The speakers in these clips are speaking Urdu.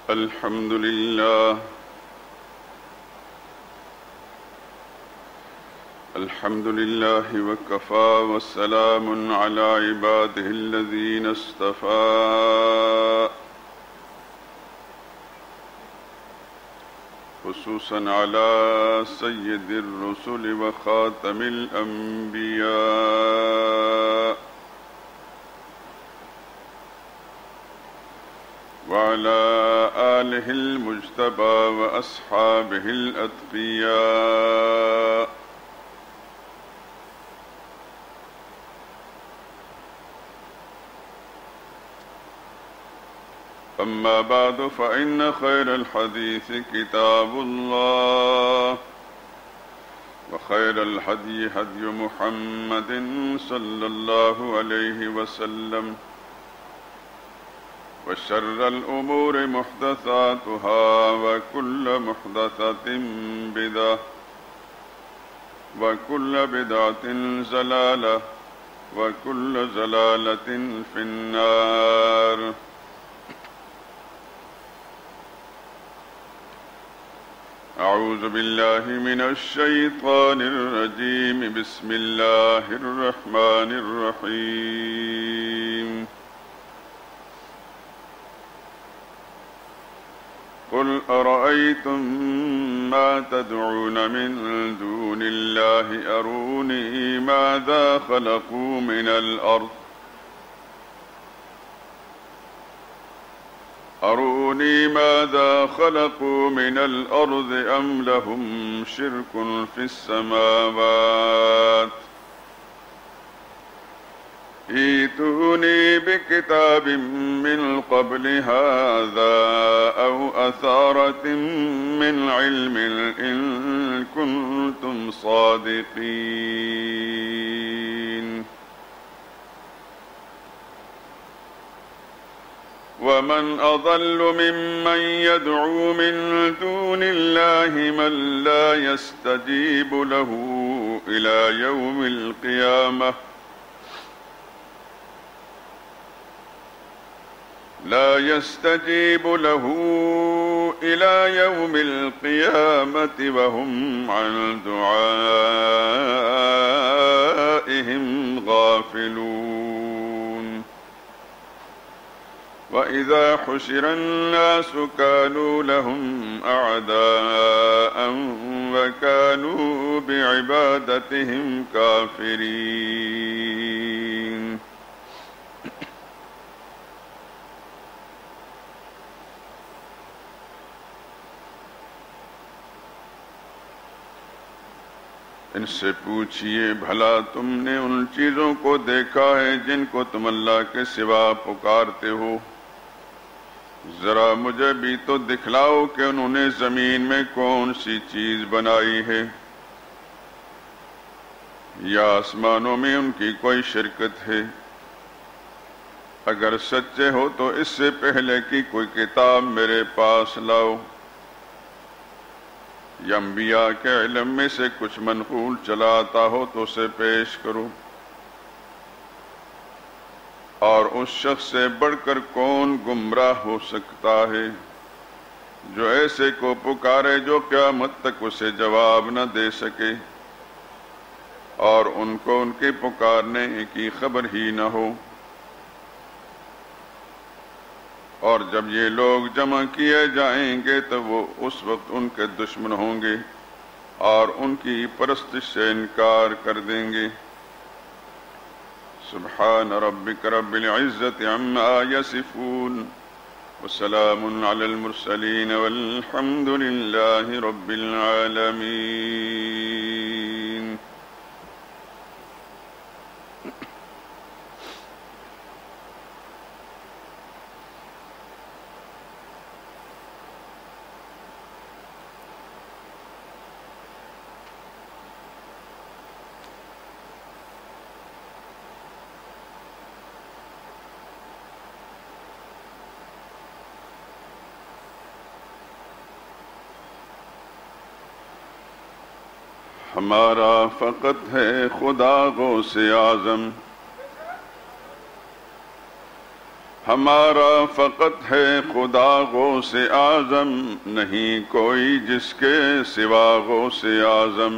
الحمد لله الحمد لله وكفى والسلام على عباده الذين اصطفى خصوصا على سيد الرسل وخاتم الأنبياء وعلى آله المجتبى وأصحابه الأتقياء أما بعد فإن خير الحديث كتاب الله وخير الهدي هدي محمد صلى الله عليه وسلم وشر الأمور محدثاتها وكل محدثة بدعة وكل بدعة ضلالة وكل ضلالة في النار. أعوذ بالله من الشيطان الرجيم. بسم الله الرحمن الرحيم. قل أرأيتم ما تدعون من دون الله أروني ماذا خلقوا من الأرض أم لهم شرك في السماوات ائتوني بكتاب من قبل هذا أو أثارة من علم إن كنتم صادقين. ومن أضل ممن يدعو من دون الله من لا يستجيب له إلى يوم القيامة وهم عن دعائهم غافلون. وإذا حشر الناس كانوا لهم أعداء وكانوا بعبادتهم كافرين. ان سے پوچھئے بھلا تم نے ان چیزوں کو دیکھا ہے جن کو تم اللہ کے سوا پکارتے ہو؟ ذرا مجھے بھی تو دکھلاؤ کہ انہوں نے زمین میں کون سی چیز بنائی ہے یا آسمانوں میں ان کی کوئی شرکت ہے؟ اگر سچے ہو تو اس سے پہلے کی کوئی کتاب میرے پاس لاؤ یا انبیاء کے علم میں سے کچھ منقول چلا آتا ہو تو اسے پیش کرو. اور اس شخص سے بڑھ کر کون گمراہ ہو سکتا ہے جو ایسے کو پکارے جو قیامت تک اسے جواب نہ دے سکے اور ان کو ان کے پکارنے کی خبر ہی نہ ہو. اور جب یہ لوگ جمع کیے جائیں گے تو وہ اس وقت ان کے دشمن ہوں گے اور ان کی پرستش سے انکار کر دیں گے. سبحان ربک رب العزت عما یصفون وسلام علی المرسلین والحمد للہ رب العالمین. ہمارا فقط ہے خدا غوث اعظم، ہمارا فقط ہے خدا غوث اعظم، نہیں کوئی جس کے سوا غوث اعظم۔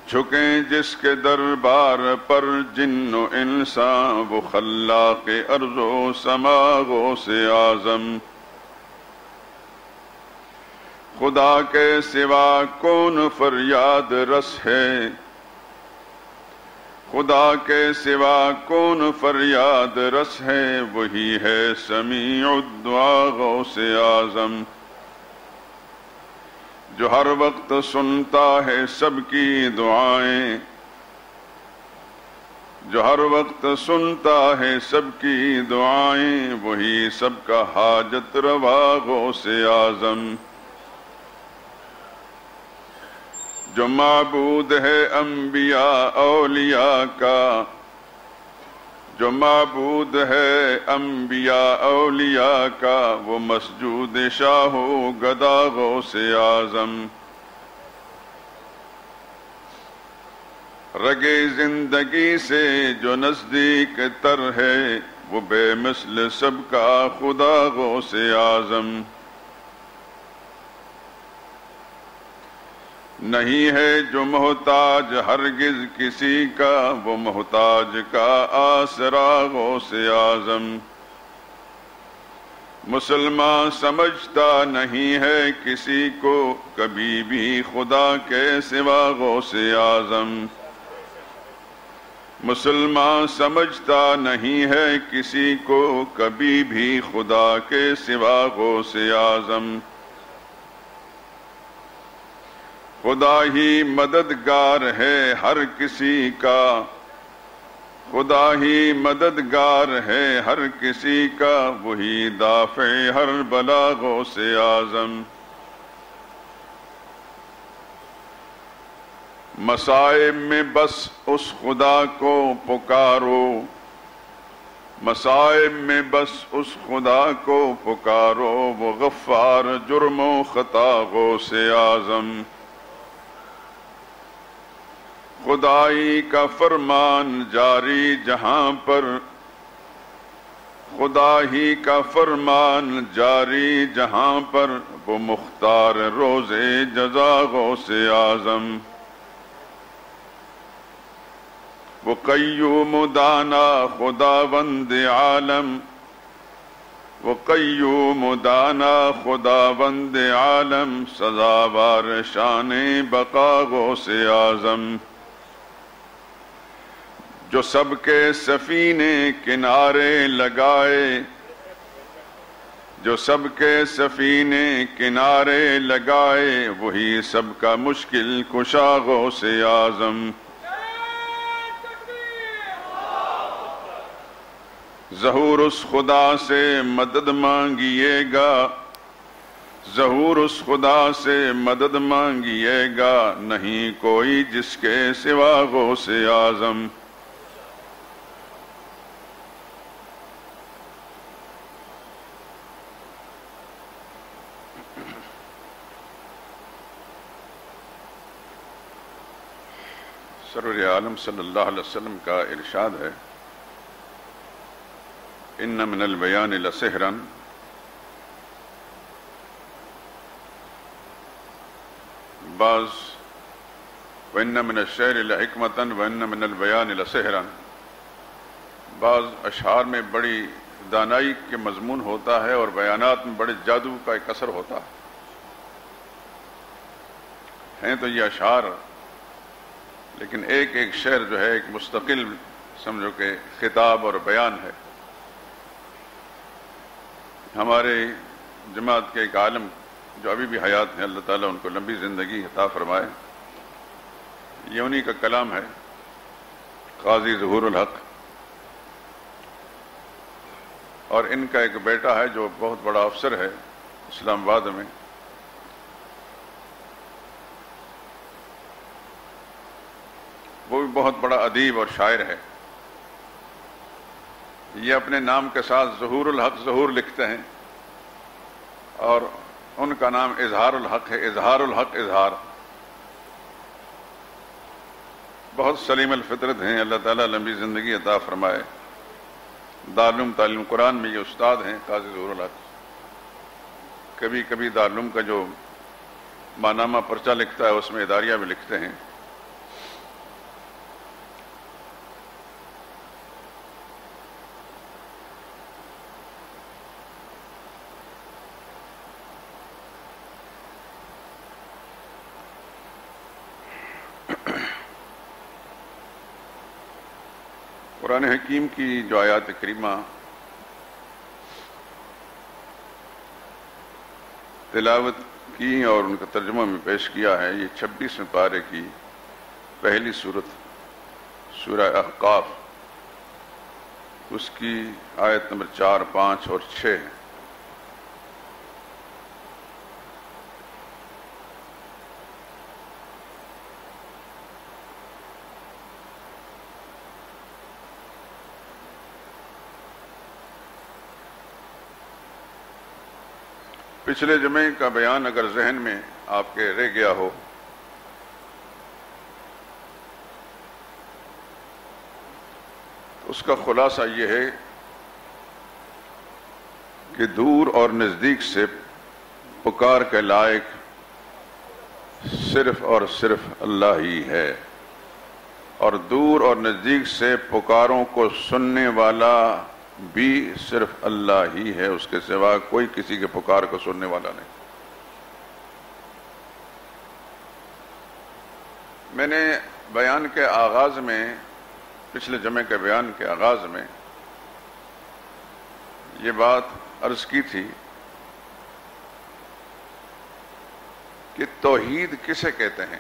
جھکیں جس کے دربار پر جن و انسان، وہ خلاق ارض و سما غوث اعظم۔ خدا کے سوا کون فریاد رس ہے، خدا کے سوا کون فریاد رس ہے، وہی ہے سمیع الدعا غوث اعظم۔ جو ہر وقت سنتا ہے سب کی دعائیں، جو ہر وقت سنتا ہے سب کی دعائیں، وہی سب کا حاجت روا غوث اعظم۔ جو معبود ہے انبیاء اولیاء کا، جو معبود ہے انبیاء اولیاء کا، وہ مسجود شاہ و گدا غوث اعظم۔ رگے زندگی سے جو نزدیک تر ہے، وہ بے مثل سب کا خدا غوث اعظم۔ نہیں ہے جو محتاج ہرگز کسی کا، وہ محتاج کا آسرا غوث اعظم۔ مسلمان سمجھتا نہیں ہے کسی کو کبھی بھی خدا کے سوا غوث اعظم۔ مسلمان سمجھتا نہیں ہے کسی کو کبھی بھی خدا کے سوا غوث اعظم۔ خدا ہی مددگار ہے ہر کسی کا، خدا ہی مددگار ہے ہر کسی کا، وہی دافع ہر بلا غوث اعظم۔ مصائب میں بس اس خدا کو پکارو، مصائب میں بس اس خدا کو پکارو، وہ غفار جرم و خطا غوث اعظم۔ خدائی کا فرمان جاری جہاں پر، خدا ہی کا فرمان جاری جہاں پر، وہ مختار روز جزا غوث اعظم۔ وہ قیوم دانا خداوند عالم، وہ قیوم دانا خداوند عالم، سزاوار شان بقا غوث اعظم۔ جو سب کے سفینے کنارے لگائے، جو سب کے سفینے کنارے لگائے، وہی سب کا مشکل کشا غوث اعظم۔ ظہور اس خدا سے مدد مانگیے گا، ظہور اس خدا سے مدد مانگیے گا، نہیں کوئی جس کے سوا غوث اعظم۔ سرور عالم صلی اللہ علیہ وسلم کا ارشاد ہے، ان من البیان لسحرا، بعض وان من الشعر لحکمتا وان من البیان لسحرا، بعض اشعار میں بڑی دانائی کے مضمون ہوتا ہے اور بیانات میں بڑے جادو کا ایک اثر ہوتا ہے۔ ہیں تو یہ اشعار، لیکن ایک ایک شعر جو ہے ایک مستقل سمجھو کہ خطاب اور بیان ہے۔ ہمارے جماعت کے ایک عالم جو ابھی بھی حیات ہیں، اللہ تعالیٰ ان کو لمبی زندگی عطا فرمائے، یہ انہی کا کلام ہے، قاضی ظہور الحق، اور ان کا ایک بیٹا ہے جو بہت بڑا افسر ہے اسلام آباد میں، وہ بھی بہت بڑا ادیب اور شاعر ہے۔ یہ اپنے نام کے ساتھ ظہور الحق ظہور لکھتے ہیں، اور ان کا نام اظہار الحق ہے، اظہار الحق اظہار۔ بہت سلیم الفطرت ہیں، اللہ تعالیٰ لمبی زندگی عطا فرمائے۔ دارالعلوم تعلیم قرآن میں یہ استاد ہیں قاضی ظہور الحق۔ کبھی کبھی دارالعلوم کا جو ماہنامہ پرچہ لکھتا ہے اس میں اداریہ بھی لکھتے ہیں۔ قرآن حکیم کی جو آیات کریمہ تلاوت کی اور ان کا ترجمہ میں پیش کیا ہے، یہ 26ویں پارے کی پہلی سورت سورہ احقاف، اس کی آیت نمبر 4، 5 اور 6 ہے۔ پچھلے جمعے کا بیان اگر ذہن میں آپ کے رہ گیا ہو تو اس کا خلاصہ یہ ہے کہ دور اور نزدیک سے پکار کے لائق صرف اور صرف اللہ ہی ہے، اور دور اور نزدیک سے پکاروں کو سننے والا بھی صرف اللہ ہی ہے، اس کے سوا کوئی کسی کے پکار کو سننے والا نہیں۔ میں نے بیان کے آغاز میں، پچھلے جمعے کے بیان کے آغاز میں یہ بات عرض کی تھی کہ توحید کسے کہتے ہیں؟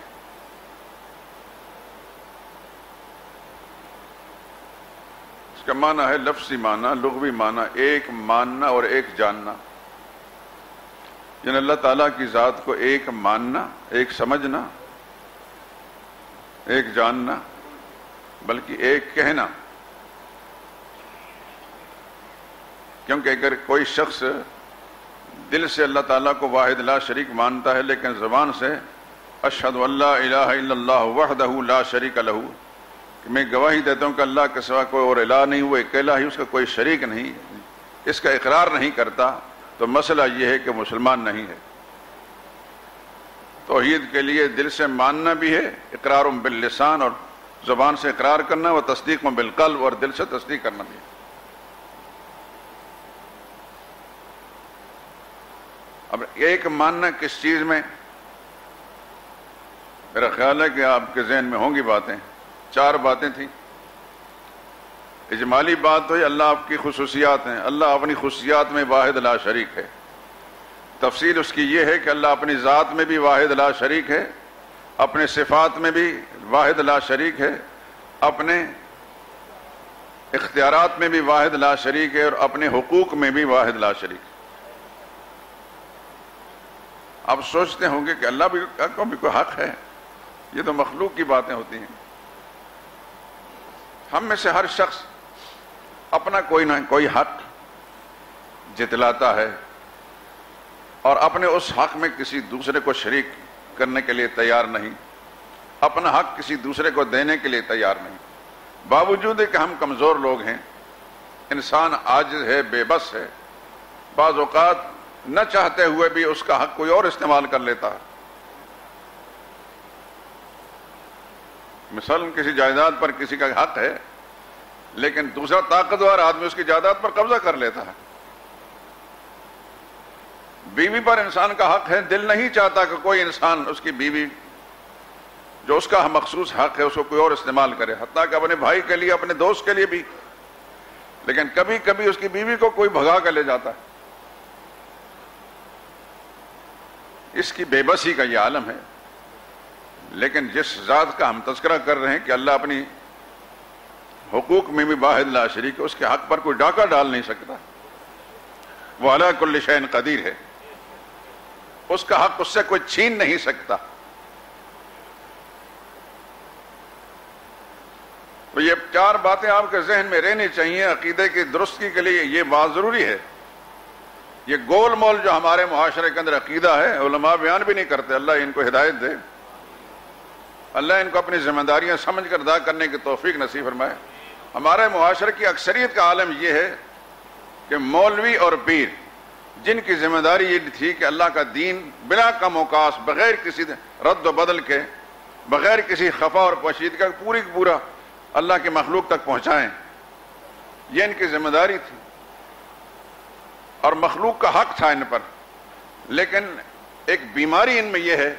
اس کا معنی ہے لفظی معنی، لغوی معنی، ایک ماننا اور ایک جاننا، یعنی اللہ تعالیٰ کی ذات کو ایک ماننا، ایک سمجھنا، ایک جاننا، بلکہ ایک کہنا۔ کیونکہ اگر کوئی شخص دل سے اللہ تعالیٰ کو واحد لا شریک مانتا ہے لیکن زبان سے اشہد ان لا الہ الا اللہ وحدہ لا شریک لہ، کہ میں گواہی دیتا ہوں کہ اللہ کے سوا کوئی اور الہ نہیں، وہ اکیلا ہی، اس کا کوئی شریک نہیں، اس کا اقرار نہیں کرتا، تو مسئلہ یہ ہے کہ مسلمان نہیں ہے۔ توحید کے لیے دل سے ماننا بھی ہے، اقرار باللسان، اور زبان سے اقرار کرنا، وہ تصدیق بالقلب، اور دل سے تصدیق کرنا بھی ہے۔ اب ایک ماننا کس چیز میں؟ میرا خیال ہے کہ آپ کے ذہن میں ہوں گی باتیں، 4 باتیں تھیں۔ اجمالی بات تو یہ اللہ آپ کی خصوصیات ہیں، اللہ اپنی خصوصیات میں واحد لا شریک ہے۔ تفصیل اس کی یہ ہے کہ اللہ اپنی ذات میں بھی واحد لا شریک ہے، اپنے صفات میں بھی واحد لا شریک ہے، اپنے اختیارات میں بھی واحد لا شریک ہے، اور اپنے حقوق میں بھی واحد لا شریک ہے۔ آپ سوچتے ہوں گے کہ اللہ کو بھی کوئی حق ہے؟ یہ تو مخلوق کی باتیں ہوتی ہیں۔ ہم میں سے ہر شخص اپنا کوئی نہ کوئی حق جتلاتا ہے، اور اپنے اس حق میں کسی دوسرے کو شریک کرنے کے لیے تیار نہیں، اپنا حق کسی دوسرے کو دینے کے لیے تیار نہیں، باوجود کہ ہم کمزور لوگ ہیں، انسان عاجز ہے، بے بس ہے، بعض اوقات نہ چاہتے ہوئے بھی اس کا حق کوئی اور استعمال کر لیتا ہے۔ مثلا کسی جائیداد پر کسی کا حق ہے، لیکن دوسرا طاقتور آدمی اس کی جائیداد پر قبضہ کر لیتا ہے۔ بیوی پر انسان کا حق ہے، دل نہیں چاہتا کہ کوئی انسان اس کی بیوی جو اس کا مخصوص حق ہے اس کو کوئی اور استعمال کرے، حتیٰ کہ اپنے بھائی کے لیے، اپنے دوست کے لیے بھی، لیکن کبھی کبھی اس کی بیوی کو کوئی بھگا کر لے جاتا ہے۔ اس کی بے بسی کا یہ عالم ہے۔ لیکن جس ذات کا ہم تذکرہ کر رہے ہیں کہ اللہ اپنی حقوق میں بھی واحد لا شریک ہے، اس کے حق پر کوئی ڈاکہ ڈال نہیں سکتا، وہ علی کل شیء قدیر ہے، اس کا حق اس سے کوئی چھین نہیں سکتا۔ تو یہ 4 باتیں آپ کے ذہن میں رہنی چاہیے عقیدے کی درستگی کے لیے، یہ بات ضروری ہے۔ یہ گول مول جو ہمارے معاشرے کے اندر عقیدہ ہے، علماء بیان بھی نہیں کرتے، اللہ ان کو ہدایت دے۔ اللہ ان کو اپنی ذمہ داریاں سمجھ کر ادا کرنے کی توفیق نصیب فرمائے۔ ہمارے معاشرے کی اکثریت کا عالم یہ ہے کہ مولوی اور پیر جن کی ذمہ داری یہ تھی کہ اللہ کا دین بلا کم اوقاس، بغیر کسی رد و بدل کے، بغیر کسی خفا اور پوشیدگی کا پورا اللہ کی مخلوق تک پہنچائیں، یہ ان کی ذمہ داری تھی اور مخلوق کا حق تھا ان پر۔ لیکن ایک بیماری ان میں یہ ہے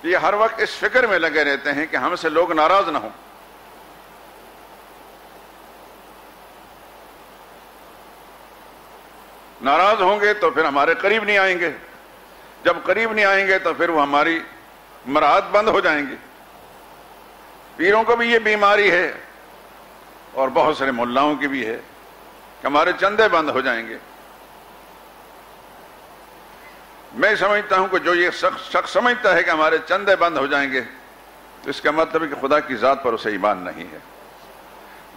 کہ یہ ہر وقت اس فکر میں لگے رہتے ہیں کہ ہم سے لوگ ناراض نہ ہوں۔ ناراض ہوں گے تو پھر ہمارے قریب نہیں آئیں گے، جب قریب نہیں آئیں گے تو پھر وہ ہماری مراعات بند ہو جائیں گی۔ پیروں کو بھی یہ بیماری ہے اور بہت سارے ملاؤں کی بھی ہے کہ ہمارے چندے بند ہو جائیں گے۔ میں سمجھتا ہوں کہ جو یہ شخص سمجھتا ہے کہ ہمارے چندے بند ہو جائیں گے تو اس کا مطلب ہے کہ خدا کی ذات پر اسے ایمان نہیں ہے۔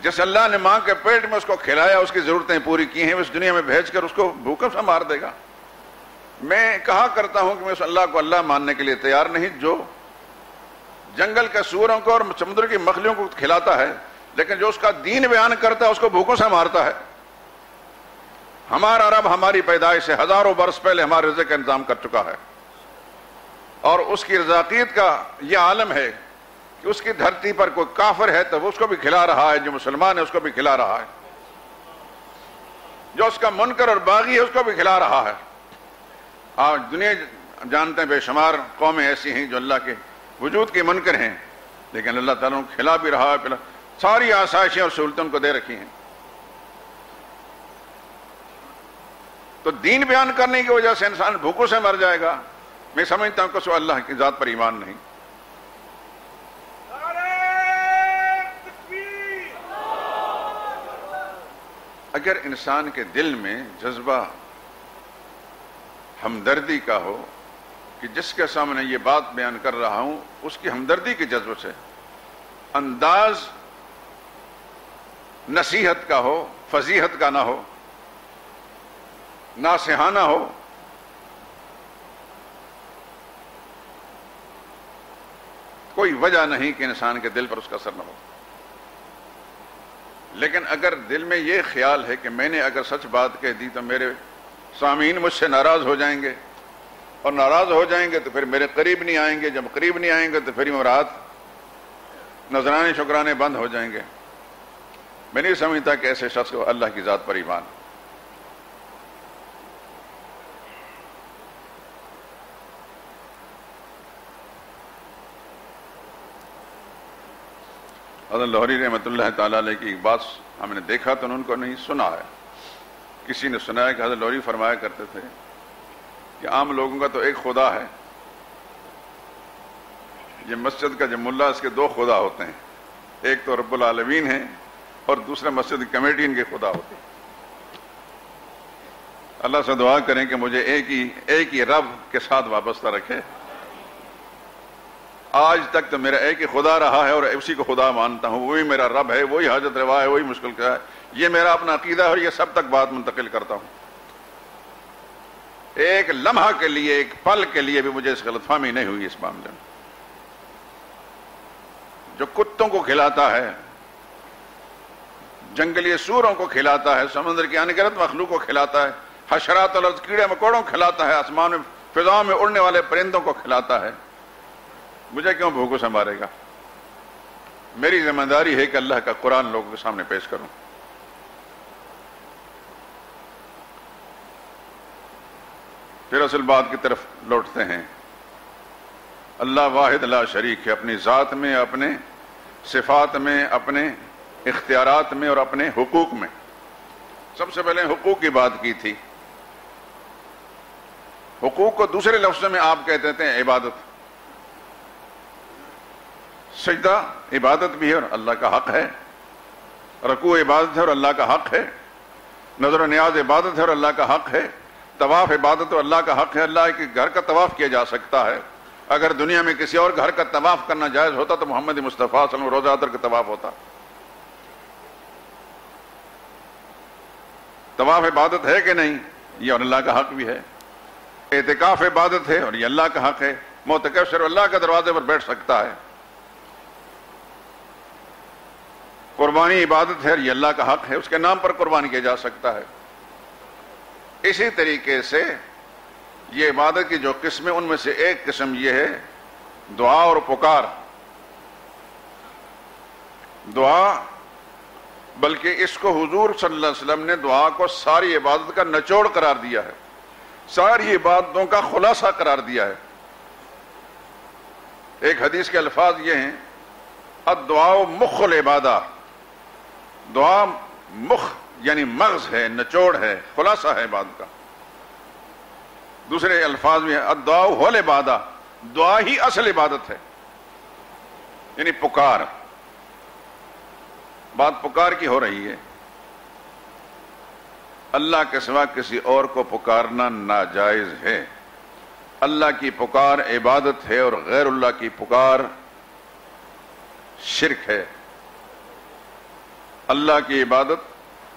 جس اللہ نے ماں کے پیٹ میں اس کو کھلایا، اس کی ضرورتیں پوری کی ہیں، اس دنیا میں بھیج کر اس کو بھوکا سے مار دے گا۔ میں کہا کرتا ہوں کہ میں اس اللہ کو اللہ ماننے کے لیے تیار نہیں جو جنگل کے سوروں کو اور سمندر کی مچھلیوں کو کھلاتا ہے، لیکن جو اس کا دین بیان کرتا ہے اس کو بھوکوں سے مارتا ہے۔ ہمارا رب ہماری پیدائش سے ہزاروں برس پہلے ہمارے رزق کا انتظام کر چکا ہے، اور اس کی رزاقیت کا یہ عالم ہے کہ اس کی دھرتی پر کوئی کافر ہے تو وہ اس کو بھی کھلا رہا ہے، جو مسلمان ہے اس کو بھی کھلا رہا ہے، جو اس کا منکر اور باغی ہے اس کو بھی کھلا رہا ہے۔ آج دنیا جانتے ہیں بے شمار قومیں ایسی ہیں جو اللہ کے وجود کے منکر ہیں، لیکن اللہ تعالیٰ ان کو کھلا بھی رہا ہے، ساری آسائشیں اور سہولتیں ان کو دے رکھی ہیں۔ تو دین بیان کرنے کی وجہ سے انسان بھوکوں سے مر جائے گا، میں سمجھتا ہوں کہ سو اللہ کی ذات پر ایمان نہیں۔ اگر انسان کے دل میں جذبہ ہمدردی کا ہو کہ جس کے سامنے یہ بات بیان کر رہا ہوں اس کی ہمدردی کے جذبے سے، انداز نصیحت کا ہو، فضیحت کا نہ ہو، ناصحانہ ہو، کوئی وجہ نہیں کہ انسان کے دل پر اس کا اثر نہ ہو۔ لیکن اگر دل میں یہ خیال ہے کہ میں نے اگر سچ بات کہہ دی تو میرے سامعین مجھ سے ناراض ہو جائیں گے، اور ناراض ہو جائیں گے تو پھر میرے قریب نہیں آئیں گے، جب قریب نہیں آئیں گے تو پھر مراد نذرانے شکرانے بند ہو جائیں گے، میں نہیں سمجھتا کہ ایسے شخص کو اللہ کی ذات پر ایمان۔ حضرت لاہوری رحمۃ اللہ تعالیٰ علیہ کی ایک بات ہم نے دیکھا تو ان کو نہیں سنا ہے، کسی نے سنا ہے کہ حضرت لاہوری فرمایا کرتے تھے کہ عام لوگوں کا تو ایک خدا ہے، یہ مسجد کا جو ملا اس کے دو خدا ہوتے ہیں، ایک تو رب العالمین ہے اور دوسرا مسجد کمیٹی ان کے خدا ہوتے ہیں۔ اللہ سے دعا کریں کہ مجھے ایک ہی رب کے ساتھ وابستہ رکھے۔ آج تک تو میرا ایک ہی خدا رہا ہے اور اسی کو خدا مانتا ہوں، وہی میرا رب ہے، وہی حاجت روا ہے، وہی مشکل کا ہے، یہ میرا اپنا عقیدہ ہے اور یہ سب تک بات منتقل کرتا ہوں۔ ایک لمحہ کے لیے، ایک پل کے لیے بھی مجھے اس غلط فہمی نہیں ہوئی اس معاملے میں۔ جو کتوں کو کھلاتا ہے، جنگلی سوروں کو کھلاتا ہے، سمندر کی انگنت مخلوق کو کھلاتا ہے، حشرات الارض کیڑے مکوڑوں کو کھلاتا ہے، آسمان میں فضاؤں میں اڑنے والے پرندوں کو کھلاتا ہے، مجھے کیوں بھوکوں سے مارے گا؟ میری ذمہ داری ہے کہ اللہ کا قرآن لوگوں کے سامنے پیش کروں۔ پھر اصل بات کی طرف لوٹتے ہیں۔ اللہ واحد لا شریک ہے، اپنی ذات میں، اپنے صفات میں، اپنے اختیارات میں اور اپنے حقوق میں۔ سب سے پہلے حقوق کی بات کی تھی۔ حقوق کو دوسرے لفظوں میں آپ کہتے تھے عبادت۔ سجدہ عبادت بھی ہے اور اللہ کا حق ہے، رکوع عبادت ہے اور اللہ کا حق ہے، نظر و نیاز عبادت ہے اور اللہ کا حق ہے، طواف عبادت اور اللہ کا حق ہے۔ اللہ کے گھر کا طواف کیا جا سکتا ہے، اگر دنیا میں کسی اور گھر کا طواف کرنا جائز ہوتا تو محمد مصطفیٰ صلی اللہ علیہ وسلم روزہ اتر کا طواف ہوتا۔ طواف عبادت ہے کہ نہیں؟ یہ اور اللہ کا حق بھی ہے۔ اعتکاف عبادت ہے اور یہ اللہ کا حق ہے۔ معتکف صرف اللہ کے دروازے پر بیٹھ سکتا ہے۔ قربانی عبادت ہے، یہ اللہ کا حق ہے، اس کے نام پر قربان کیا جا سکتا ہے۔ اسی طریقے سے یہ عبادت کی جو قسمیں، ان میں سے ایک قسم یہ ہے دعا اور پکار۔ دعا، بلکہ اس کو حضور صلی اللہ علیہ وسلم نے دعا کو ساری عبادت کا نچوڑ قرار دیا ہے، ساری عبادتوں کا خلاصہ قرار دیا ہے۔ ایک حدیث کے الفاظ یہ ہیں، الدعاء مخ العبادہ، دعا مخ یعنی مغز ہے، نچوڑ ہے، خلاصہ ہے عبادت کا۔ دوسرے الفاظ میں الدعاء هو العبادہ، دعا ہی اصل عبادت ہے، یعنی پکار۔ بات پکار کی ہو رہی ہے، اللہ کے سوا کسی اور کو پکارنا ناجائز ہے۔ اللہ کی پکار عبادت ہے اور غیر اللہ کی پکار شرک ہے۔ اللہ کی عبادت،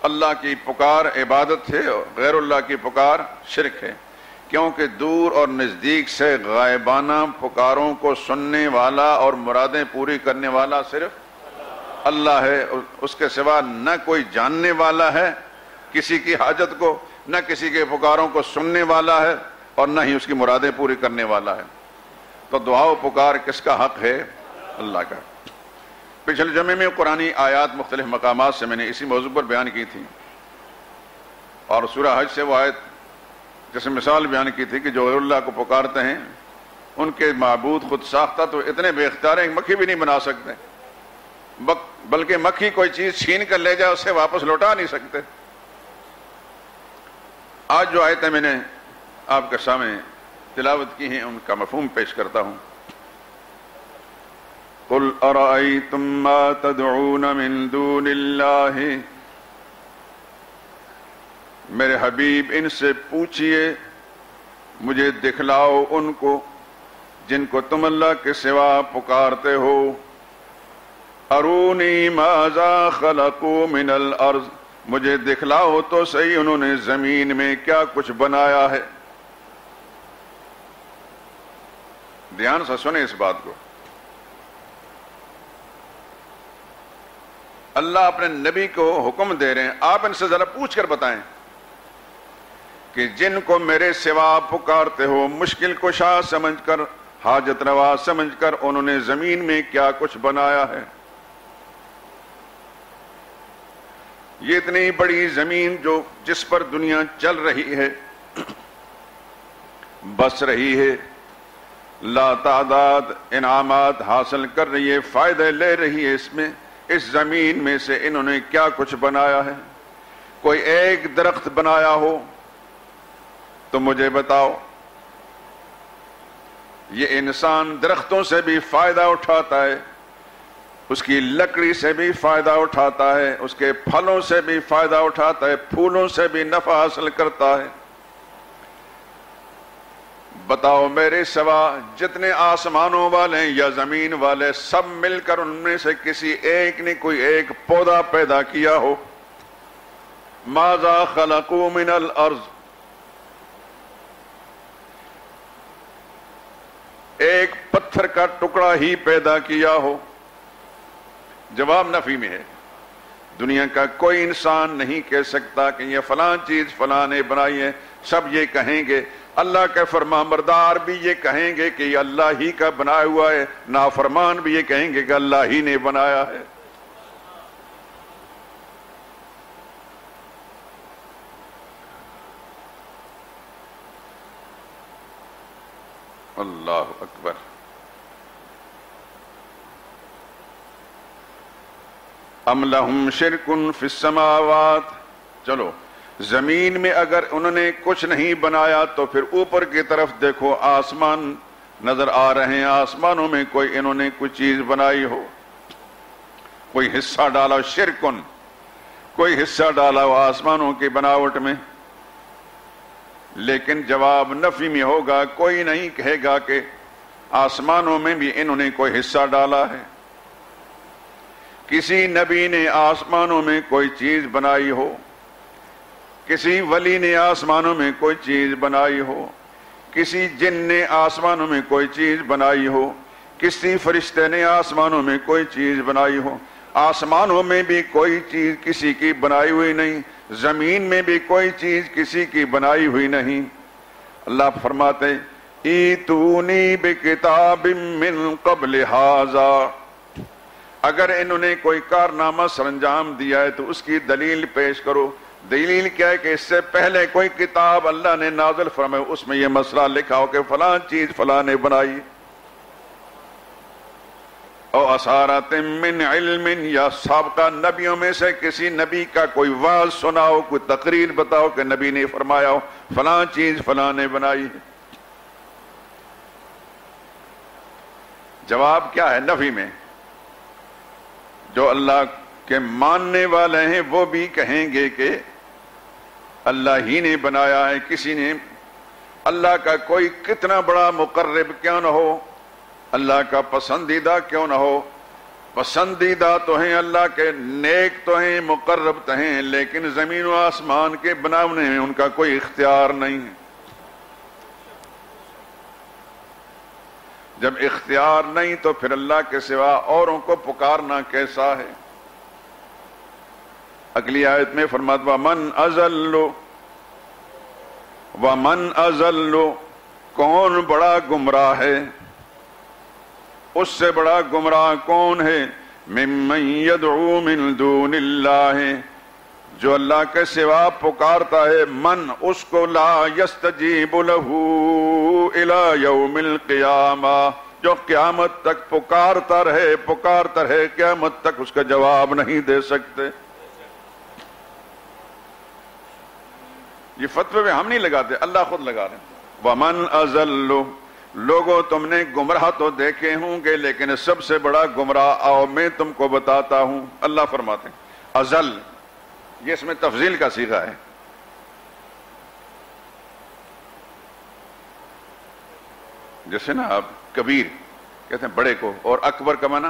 اللہ کی پکار عبادت ہے اور غیر اللہ کی پکار شرک ہے، کیونکہ دور اور نزدیک سے غائبانہ پکاروں کو سننے والا اور مرادیں پوری کرنے والا صرف اللہ ہے۔ اس کے سوا نہ کوئی جاننے والا ہے کسی کی حاجت کو، نہ کسی کے پکاروں کو سننے والا ہے، اور نہ ہی اس کی مرادیں پوری کرنے والا ہے۔ تو دعا و پکار کس کا حق ہے؟ اللہ کا۔ پچھلے جمعے میں قرآنی آیات مختلف مقامات سے میں نے اسی موضوع پر بیان کی تھی، اور سورہ حج سے وہ آیت جیسے مثال بیان کی تھی کہ جو غیر اللہ کو پکارتے ہیں ان کے معبود خود ساختہ تو اتنے بے اختیار ہیں مکھی بھی نہیں بنا سکتے، بلکہ مکھی کوئی چیز چھین کر لے جائے اسے واپس لوٹا نہیں سکتے۔ آج جو آیتیں میں نے آپ کے سامنے تلاوت کی ہیں ان کا مفہوم پیش کرتا ہوں۔ قُلْ أَرَأَيْتُمْ مَا تَدْعُونَ مِن دُونِ اللَّهِ، میرے حبیب ان سے پوچھئے، مجھے دکھلاؤ ان کو جن کو تم اللہ کے سوا پکارتے ہو۔ ارونی ماذا خلقوا من الارض، مجھے دکھلاؤ تو صحیح انہوں نے زمین میں کیا کچھ بنایا ہے۔ دھیان سے سنیں اس بات کو، اللہ اپنے نبی کو حکم دے رہے ہیں، آپ ان سے ذرا پوچھ کر بتائیں کہ جن کو میرے سوا پکارتے ہو مشکل کشا سمجھ کر، حاجت روا سمجھ کر، انہوں نے زمین میں کیا کچھ بنایا ہے۔ یہ اتنی بڑی زمین جو جس پر دنیا چل رہی ہے، بس رہی ہے، لا تعداد انعامات حاصل کر رہی ہے، فائدے لے رہی ہے، اس زمین میں سے انہوں نے کیا کچھ بنایا ہے؟ کوئی ایک درخت بنایا ہو تو مجھے بتاؤ۔ یہ انسان درختوں سے بھی فائدہ اٹھاتا ہے، اس کی لکڑی سے بھی فائدہ اٹھاتا ہے، اس کے پھلوں سے بھی فائدہ اٹھاتا ہے، پھولوں سے بھی نفع حاصل کرتا ہے۔ بتاؤ میرے سوا جتنے آسمانوں والے یا زمین والے سب مل کر ان میں سے کسی ایک نے کوئی ایک پودا پیدا کیا ہو؟ ماذا خلقوا من الارض، ایک پتھر کا ٹکڑا ہی پیدا کیا ہو؟ جواب نفی میں ہے۔ دنیا کا کوئی انسان نہیں کہہ سکتا کہ یہ فلاں چیز فلاں نے بنائی ہے، سب یہ کہیں گے، اللہ کے فرمانبردار بھی یہ کہیں گے کہ یہ اللہ ہی کا بنایا ہوا ہے، نافرمان بھی یہ کہیں گے کہ اللہ ہی نے بنایا ہے۔ اللہ اکبر۔ ام لہم شرک فی السماوات، چلو زمین میں اگر انہوں نے کچھ نہیں بنایا تو پھر اوپر کی طرف دیکھو، آسمان نظر آ رہے ہیں، آسمانوں میں کوئی انہوں نے کوئی چیز بنائی ہو، کوئی حصہ ڈالا، شرکن کوئی حصہ ڈالا ہو آسمانوں کی بناوٹ میں۔ لیکن جواب نفی میں ہوگا، کوئی نہیں کہے گا کہ آسمانوں میں بھی انہوں نے کوئی حصہ ڈالا ہے۔ کسی نبی نے آسمانوں میں کوئی چیز بنائی ہو، کسی ولی نے آسمانوں میں کوئی چیز بنائی ہو، کسی جن نے آسمانوں میں کوئی چیز بنائی ہو، کسی فرشتے نے آسمانوں میں کوئی چیز بنائی ہو، آسمانوں میں بھی کوئی چیز کسی کی بنائی ہوئی نہیں، زمین میں بھی کوئی چیز کسی کی بنائی ہوئی نہیں۔ اللہ فرماتے ایتونی بکتاب من قبل ھذا، اگر انہوں نے کوئی کارنامہ سر انجام دیا ہے تو اس کی دلیل پیش کرو۔ دلیل کیا ہے کہ اس سے پہلے کوئی کتاب اللہ نے نازل فرمائی، اس میں یہ مسئلہ لکھا ہو کہ فلاں چیز فلاں نے بنائی۔ او اثارات من علم، یا سابقہ نبیوں میں سے کسی نبی کا کوئی واعظ سناؤ، کوئی تقریر بتاؤ کہ نبی نے فرمایا ہو فلاں چیز فلاں نے بنائی ہے۔ جواب کیا ہے نفی میں؟ جو اللہ کے ماننے والے ہیں وہ بھی کہیں گے کہ اللہ ہی نے بنایا ہے، کسی نے، اللہ کا کوئی کتنا بڑا مقرب کیوں نہ ہو، اللہ کا پسندیدہ کیوں نہ ہو، پسندیدہ تو ہیں اللہ کے، نیک تو ہیں، مقرب تو ہیں، لیکن زمین و آسمان کے بنانے میں ان کا کوئی اختیار نہیں ہے۔ جب اختیار نہیں تو پھر اللہ کے سوا اوروں کو پکارنا کیسا ہے؟ اگلی آیت میں فرماتا وَمَنْ أَضَلُّ، وَمَنْ أَضَلُّ، کون بڑا گمراہ ہے، اس سے بڑا گمراہ کون ہے، مِمَّن يَدْعُو مِن دُونِ اللَّهِ، جو اللہ کے سوا پکارتا ہے، من اس کو، لا يَسْتَجِيبُ لَهُ إِلَى يَوْمِ الْقِيَامَةِ، جو قیامت تک پکارتا رہے قیامت تک اس کا جواب نہیں دے سکتے۔ یہ فتوے میں ہم نہیں لگاتے، اللہ خود لگا رہے ہیں۔ وَمَنْ أَضَلُّ، لوگوں تم نے گمراہ تو دیکھے ہوں گے لیکن سب سے بڑا گمراہ آؤ میں تم کو بتاتا ہوں۔ اللہ فرماتے ہیں ازل، یہ اس میں تفضیل کا صیغہ ہے۔ جیسے نا آپ کبیر کہتے ہیں بڑے کو، اور اکبر کا معنی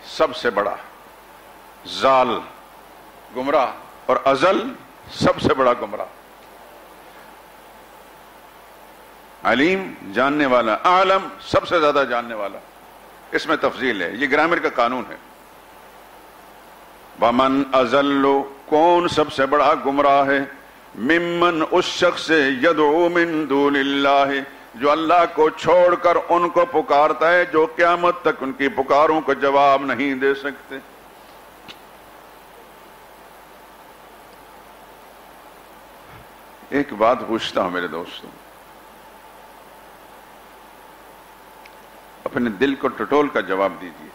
سب سے بڑا، زال گمراہ، اور ازل سب سے بڑا گمراہ۔ علیم جاننے والا، عالم سب سے زیادہ جاننے والا، اس میں تفضیل ہے، یہ گرامر کا قانون ہے۔ وَمَنْ أَضَلُّ، کون سب سے بڑا گمراہ ہے، ممن اس شخص سے، يَدْعُو مِن دُونِ اللَّهِ، جو اللہ کو چھوڑ کر ان کو پکارتا ہے جو قیامت تک ان کی پکاروں کو جواب نہیں دے سکتے۔ ایک بات پوچھتا ہوں میرے دوستوں، اپنے دل کو ٹٹول کا جواب دیجیے،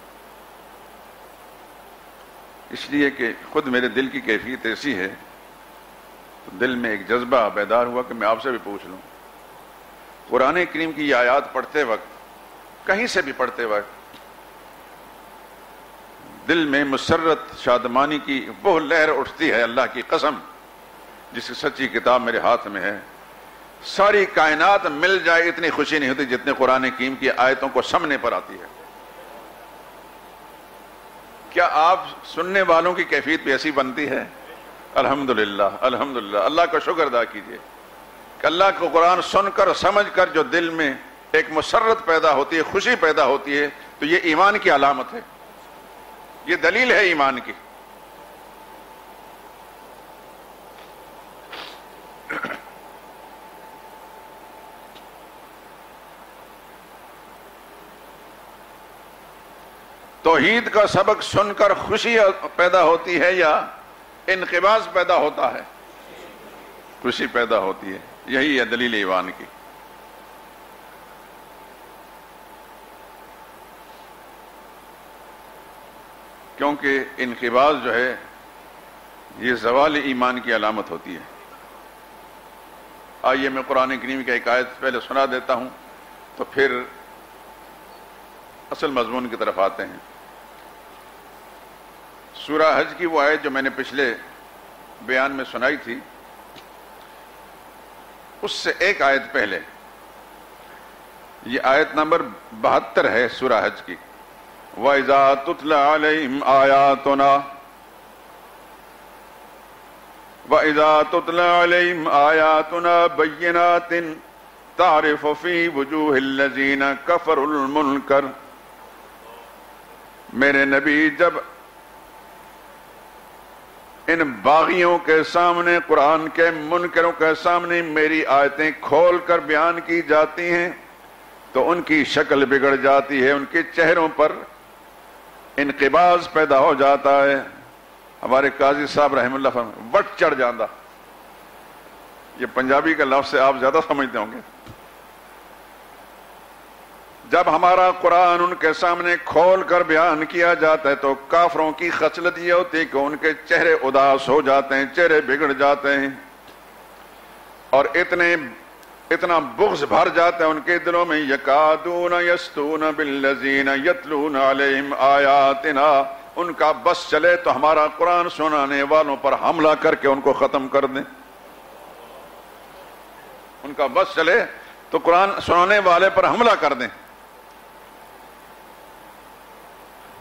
اس لیے کہ خود میرے دل کی کیفیت ایسی ہے، تو دل میں ایک جذبہ بیدار ہوا کہ میں آپ سے بھی پوچھ لوں۔ قرآن کریم کی یہ آیات پڑھتے وقت، کہیں سے بھی پڑھتے وقت، دل میں مسرت شادمانی کی وہ لہر اٹھتی ہے، اللہ کی قسم، جس کی سچی کتاب میرے ہاتھ میں ہے۔ ساری کائنات مل جائے اتنی خوشی نہیں ہوتی جتنے قرآن کریم کی آیتوں کو سامنے پر آتی ہے۔ کیا آپ سننے والوں کی کیفیت بھی ایسی بنتی ہے؟ الحمدللہ، الحمدللہ، اللہ کا شکر ادا کیجئے کہ اللہ کو قرآن سن کر سمجھ کر جو دل میں ایک مسرت پیدا ہوتی ہے، خوشی پیدا ہوتی ہے، تو یہ ایمان کی علامت ہے، یہ دلیل ہے ایمان کی۔ توحید کا سبق سن کر خوشی پیدا ہوتی ہے یا انقباض پیدا ہوتا ہے؟ خوشی پیدا ہوتی ہے، یہی ہے دلیل ایمان کی۔ کیونکہ انقباض جو ہے یہ زوال ایمان کی علامت ہوتی ہے۔ آئیے میں قرآن کریم کی ایک آیت پہلے سنا دیتا ہوں تو پھر اصل مضمون کی طرف آتے ہیں۔ سورہ حج کی وہ آیت جو میں نے پچھلے بیان میں سنائی تھی، اس سے ایک آیت پہلے، یہ آیت نمبر 72 ہے سورہ حج کی۔ وَإِذَا تُتْلَى عَلَيْهِمْ آيَاتُنَا وَإِذَا تُتْلَى عَلَيْهِمْ آيَاتُنَا بَيِّنَاتٍ تَعْرِفُ فِي وُجُوهِ الَّذِينَ كَفَرُوا الْمُنكَرَ، میرے نبی جب ان باغیوں کے سامنے، قرآن کے منکروں کے سامنے میری آیتیں کھول کر بیان کی جاتی ہیں تو ان کی شکل بگڑ جاتی ہے، ان کے چہروں پر انقباض پیدا ہو جاتا ہے۔ ہمارے قاضی صاحب رحم اللہ فرمائے وٹ چڑھ جاندہ، یہ پنجابی کا لفظ ہے، آپ زیادہ سمجھتے ہوں گے۔ جب ہمارا قرآن ان کے سامنے کھول کر بیان کیا جاتا ہے تو کافروں کی خصلت یہ ہوتی ہے کہ ان کے چہرے اداس ہو جاتے ہیں، چہرے بگڑ جاتے ہیں، اور اتنا بغض بھر جاتا ہے ان کے دلوں میں، یکادون یستون بالذین یتلون علیہم آیاتنا، ان کا بس چلے تو ہمارا قرآن سنانے والوں پر حملہ کر کے ان کو ختم کر دیں۔ ان کا بس چلے تو قرآن سنانے والے پر حملہ کر دیں۔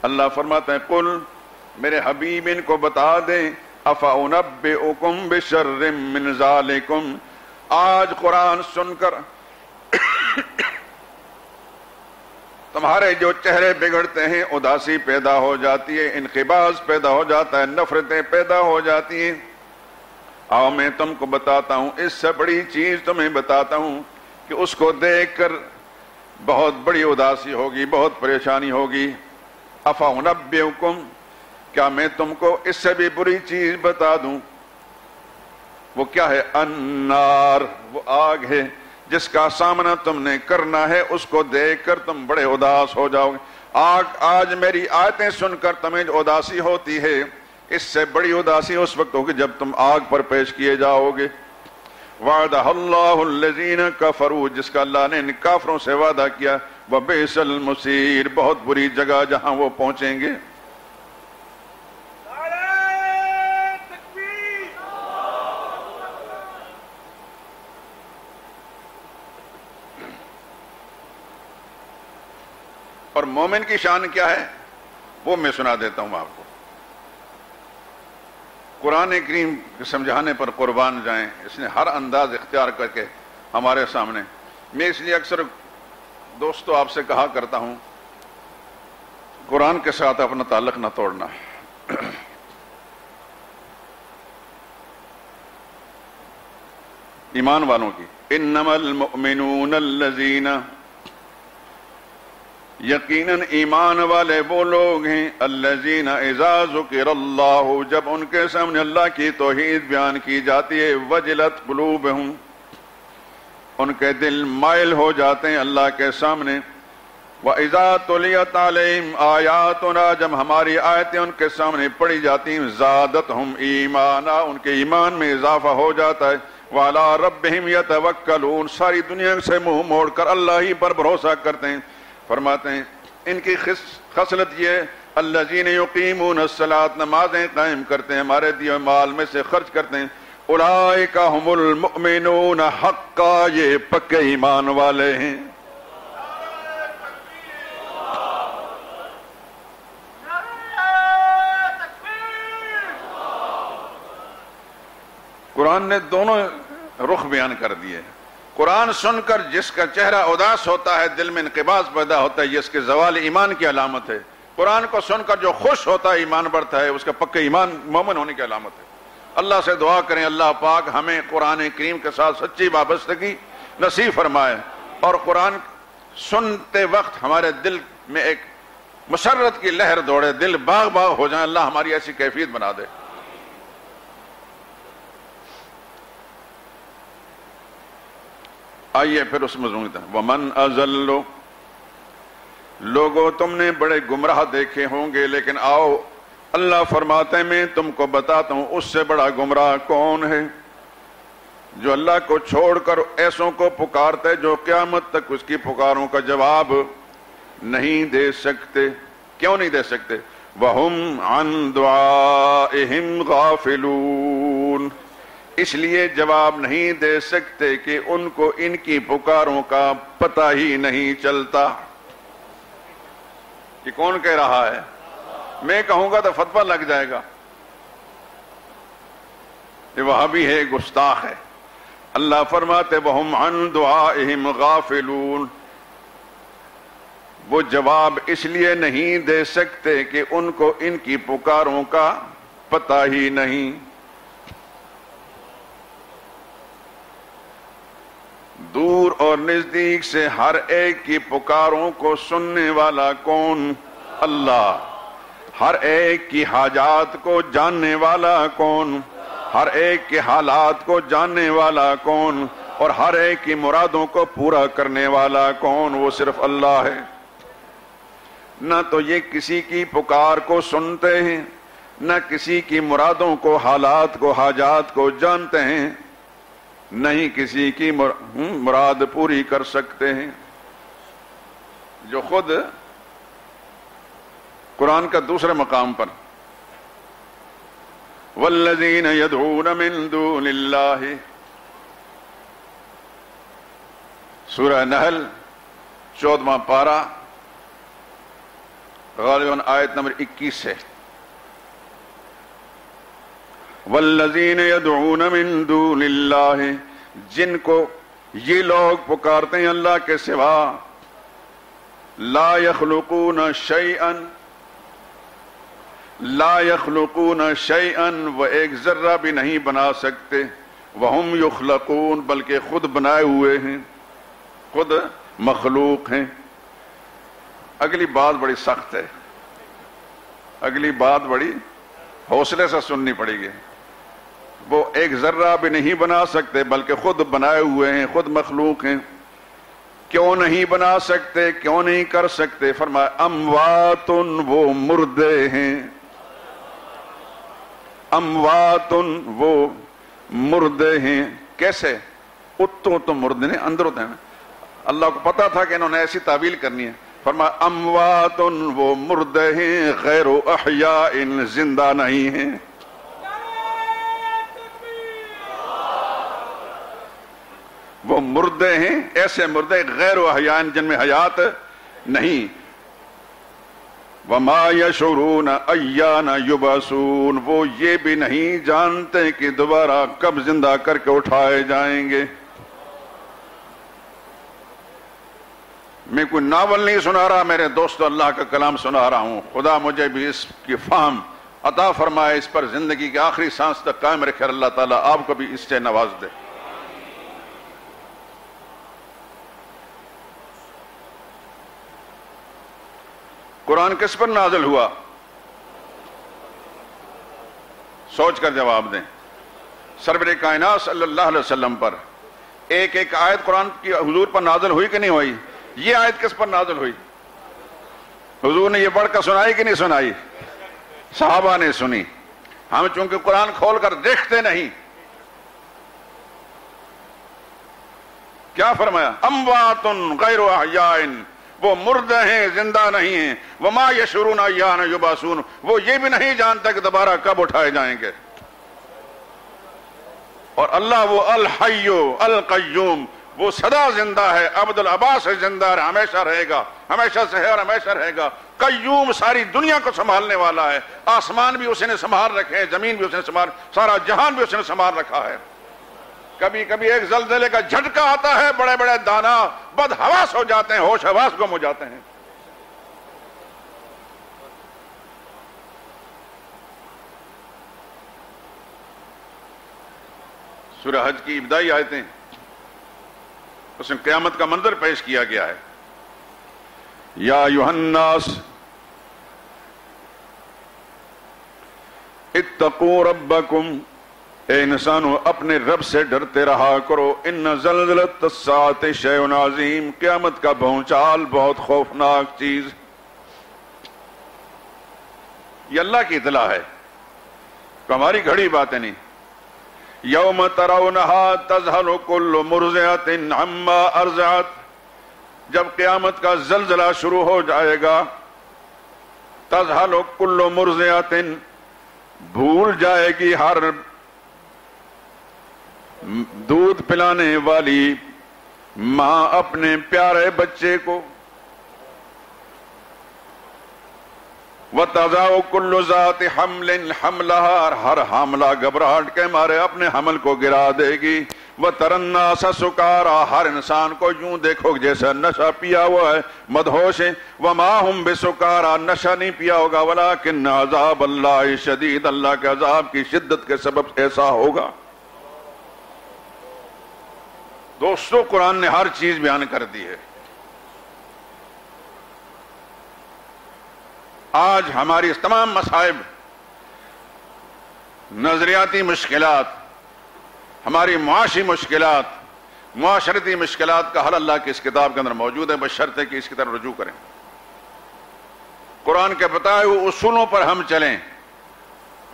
اللہ فرماتے ہیں قل، میرے حبیب ان کو بتا دیں، افأنبئکم بشر من ذالکم، آج قرآن سن کر تمہارے جو چہرے بگڑتے ہیں، اداسی پیدا ہو جاتی ہے، انقباض پیدا ہو جاتا ہے، نفرتیں پیدا ہو جاتی ہیں، آؤ میں تم کو بتاتا ہوں، اس سے بڑی چیز تمہیں بتاتا ہوں کہ اس کو دیکھ کر بہت بڑی اداسی ہوگی، بہت پریشانی ہوگی۔ افأنبئکم، کیا میں تم کو اس سے بھی بری چیز بتا دوں؟ وہ کیا ہے؟ النار، وہ آگ ہے جس کا سامنا تم نے کرنا ہے، اس کو دیکھ کر تم بڑے اداس ہو جاؤ گے۔ آج میری آیتیں سن کر تمہیں جو اداسی ہوتی ہے، اس سے بڑی اداسی اس وقت ہوگی جب تم آگ پر پیش کیے جاؤ گے۔ وعدہ اللہ الذین کفروا، جس کا اللہ نے ان کافروں سے وعدہ کیا، وبئس المصیر، بہت بری جگہ جہاں وہ پہنچیں گے۔ اور مومن کی شان کیا ہے وہ میں سنا دیتا ہوں آپ کو۔ قرآن کریم کے سمجھانے پر قربان جائیں، اس نے ہر انداز اختیار کر کے ہمارے سامنے، میں اس لیے اکثر دوستو آپ سے کہا کرتا ہوں قرآن کے ساتھ اپنا تعلق نہ توڑنا۔ ایمان والوں کی، انما المؤمنون الذین، یقیناً ایمان والے وہ لوگ ہیں، الذین اذا ذکر اللہ، جب ان کے سامنے اللہ کی توحید بیان کی جاتی ہے، وجلت قلوبہم، ان کے دل مائل ہو جاتے ہیں اللہ کے سامنے، وَإِذَا تُلِيَتْ عَلَيْهِمْ آیاتنا، جب ہماری آیتیں ان کے سامنے پڑھی جاتی ہیں، زادتہم ایمانا، ان کے ایمان میں اضافہ ہو جاتا ہے، وَعَلَىٰ رَبِّهِمْ يَتَوَكَّلُونَ، ساری دنیا سے منہ موڑ کر اللہ ہی پر بھروسہ کرتے ہیں۔ فرماتے ہیں ان کی خصلت یہ، الذین یقیمون الصلاۃ، نمازیں قائم کرتے ہیں، ہمارے دیے مال میں سے خرچ کرتے ہیں، اولئک هم المؤمنون حقا، یہ پکے ایمان والے ہیں۔ قرآن نے دونوں رخ بیان کر دیے۔ قرآن سن کر جس کا چہرہ اداس ہوتا ہے، دل میں انقباض پیدا ہوتا ہے، یہ اس کے زوال ایمان کی علامت ہے۔ قرآن کو سن کر جو خوش ہوتا ہے، ایمان بڑھتا ہے، اس کا پکے ایمان مومن ہونے کی علامت ہے۔ اللہ سے دعا کریں اللہ پاک ہمیں قرآن کریم کے ساتھ سچی وابستگی نصیب فرمائے، اور قرآن سنتے وقت ہمارے دل میں ایک مسرت کی لہر دوڑے، دل باغ باغ ہو جائیں، اللہ ہماری ایسی کیفیت بنا دے۔ آئیے پھر اس مضمون تھا، وَمَنْ أَضَلُّ، لوگوں تم نے بڑے گمراہ دیکھے ہوں گے، لیکن آؤ اللہ فرماتے ہیں میں تم کو بتاتا ہوں اس سے بڑا گمراہ کون ہے، جو اللہ کو چھوڑ کر ایسوں کو پکارتے جو قیامت تک اس کی پکاروں کا جواب نہیں دے سکتے۔ کیوں نہیں دے سکتے؟ وَهُمْ عَنْ دُعَائِهِمْ غَافِلُونَ، اس لیے جواب نہیں دے سکتے کہ ان کو ان کی پکاروں کا پتہ ہی نہیں چلتا۔ یہ کون کہہ رہا ہے؟ میں کہوں گا تو فتویٰ لگ جائے گا، یہ وہابی ہے، گستاخ ہے۔ اللہ فرماتے وَهُمْ عَنْ دُعَائِهِمْ غَافِلُونَ، وہ جواب اس لیے نہیں دے سکتے کہ ان کو ان کی پکاروں کا پتہ ہی نہیں۔ دور اور نزدیک سے ہر ایک کی پکاروں کو سننے والا کون؟ اللہ۔ ہر ایک کی حاجات کو جاننے والا کون؟ ہر ایک کے حالات کو جاننے والا کون؟ اور ہر ایک کی مرادوں کو پورا کرنے والا کون؟ وہ صرف اللہ ہے۔ نہ تو یہ کسی کی پکار کو سنتے ہیں، نہ کسی کی مرادوں کو، حالات کو، حاجات کو جانتے ہیں، نہیں کسی کی مراد پوری کر سکتے ہیں۔ جو خود قرآن کا دوسرے مقام پر والذین یدعون من دون اللہ، سورہ نحل 14واں پارہ غالباً آیت نمبر 21 ہے۔ والذین یدعون من دون اللہ، جن کو یہ لوگ پکارتے ہیں اللہ کے سوا، لا یخلقون شیئا، لا یخلقون شیئا، وہ ایک ذرہ بھی نہیں بنا سکتے، وہم یخلقون، بلکہ خود بنائے ہوئے ہیں، خود مخلوق ہیں۔ اگلی بات بڑی سخت ہے، اگلی بات بڑی حوصلے سے سننی پڑے گی۔ وہ ایک ذرہ بھی نہیں بنا سکتے بلکہ خود بنائے ہوئے ہیں، خود مخلوق ہیں۔ کیوں نہیں بنا سکتے، کیوں نہیں کر سکتے؟ فرمایا اموات، وہ مردے ہیں، اموات، وہ مردے ہیں۔ کیسے؟ اتوں تو مردے نہیں، اندر ہوتے ہیں۔ اللہ کو پتا تھا کہ انہوں نے ایسی تعویل کرنی ہے، فرمایا اموات، وہ مردے ہیں، غیر احیاء، زندہ نہیں ہیں۔ وہ مردے ہیں، ایسے مردے غیر احیاء، جن میں حیات نہیں۔ وما یشعرون ایان یبعثون، وہ یہ بھی نہیں جانتے کہ دوبارہ کب زندہ کر کے اٹھائے جائیں گے۔ میں کوئی ناول نہیں سنا رہا میرے دوستو، اللہ کا کلام سنا رہا ہوں۔ خدا مجھے بھی اس کی فہم عطا فرمائے، اس پر زندگی کے آخری سانس تک قائم رکھے، اللہ تعالیٰ آپ کو بھی اس سے نواز دے۔ قرآن کس پر نازل ہوا؟ سوچ کر جواب دیں۔ سرور کائنات صلی اللہ علیہ وسلم پر ایک ایک آیت قرآن کی حضور پر نازل ہوئی کہ نہیں ہوئی؟ یہ آیت کس پر نازل ہوئی؟ حضور نے یہ پڑھ کر سنائی کہ نہیں سنائی؟ صحابہ نے سنی۔ ہم چونکہ قرآن کھول کر دیکھتے نہیں، کیا فرمایا؟ اموات غیر احیاء، وہ مردے ہیں، زندہ نہیں ہیں۔ وما یشعرون ایان یبعثون، وہ یہ بھی نہیں جانتا کہ دوبارہ کب اٹھائے جائیں گے۔ اور اللہ وہ الحی القیوم، وہ سدا زندہ ہے، ابد الآباد سے زندہ ہے، ہمیشہ رہے گا، ہمیشہ سے ہے اور ہمیشہ رہے گا۔ قیوم، ساری دنیا کو سنبھالنے والا ہے۔ آسمان بھی اسی نے سنبھال رکھے ہیں، زمین بھی اسی نے سنبھال، سارا جہان بھی اسی نے سنبھال رکھا ہے۔ کبھی کبھی ایک زلزلے کا جھٹکا آتا ہے، بڑے بڑے دانا بد حواس ہو جاتے ہیں، ہوش حواس گم ہو جاتے ہیں۔ سورہ حج کی ابتدائی آیتیں، اس میں قیامت کا منظر پیش کیا گیا ہے۔ یا ایھا الناس اتقوا ربکم، اے انسانو اپنے رب سے ڈرتے رہا کرو۔ ان زلزلۃ الساعۃ شیء عظیم، قیامت کا بھونچال بہت خوفناک چیز۔ یہ اللہ کی اطلاع ہے، ہماری گھڑی باتیں نہیں۔ یوم ترونہا تذہل کل مرضعۃ عما ارضعت، جب قیامت کا زلزلہ شروع ہو جائے گا، تذہل کل مرضعۃ، بھول جائے گی ہر دودھ پلانے والی ماں اپنے پیارے بچے کو، وَتَضَعُ كُلُّ ذَاتِ حَمْلٍ حَمْلَهَا، ہر حاملہ گھبراہٹ کے مارے اپنے حمل کو گرا دے گی۔ وَتَرَى النَّاسَ سُكَارَىٰ، ہر انسان کو یوں دیکھو جیسا نشہ پیا ہوا ہے، مدہوش ہے. وَمَا هُمْ بِسُكَارَىٰ، نشہ نہیں پیا ہوگا، وَلَٰكِنَّ عَذَابَ اللَّهِ شَدِيدٌ، اللہ کے عذاب کی شدت کے سبب ایسا ہوگا. دوستو قرآن نے ہر چیز بیان کر دی ہے. آج ہماری اس تمام مصائب، نظریاتی مشکلات، ہماری معاشی مشکلات، معاشرتی مشکلات کا حل اللہ کی اس کتاب کے اندر موجود ہے، بشرطے کہ اس کی طرف رجوع کریں. قرآن کے بتائے ہوئے اصولوں پر ہم چلیں،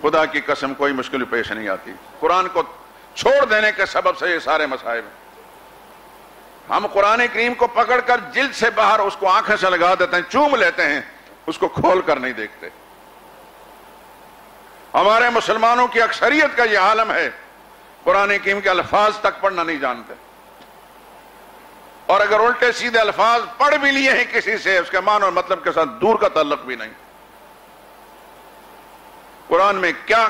خدا کی قسم کوئی مشکل پیش نہیں آتی. قرآن کو چھوڑ دینے کے سبب سے یہ سارے مصائب ہیں. ہم قرآن کریم کو پکڑ کر جلد سے باہر اس کو آنکھیں سے لگا دیتے ہیں، چوم لیتے ہیں، اس کو کھول کر نہیں دیکھتے. ہمارے مسلمانوں کی اکثریت کا یہ عالم ہے، قرآن کریم کے الفاظ تک پڑھنا نہیں جانتے، اور اگر الٹے سیدھے الفاظ پڑھ بھی لیے ہیں کسی سے، اس کے معنی اور مطلب کے ساتھ دور کا تعلق بھی نہیں. قرآن میں کیا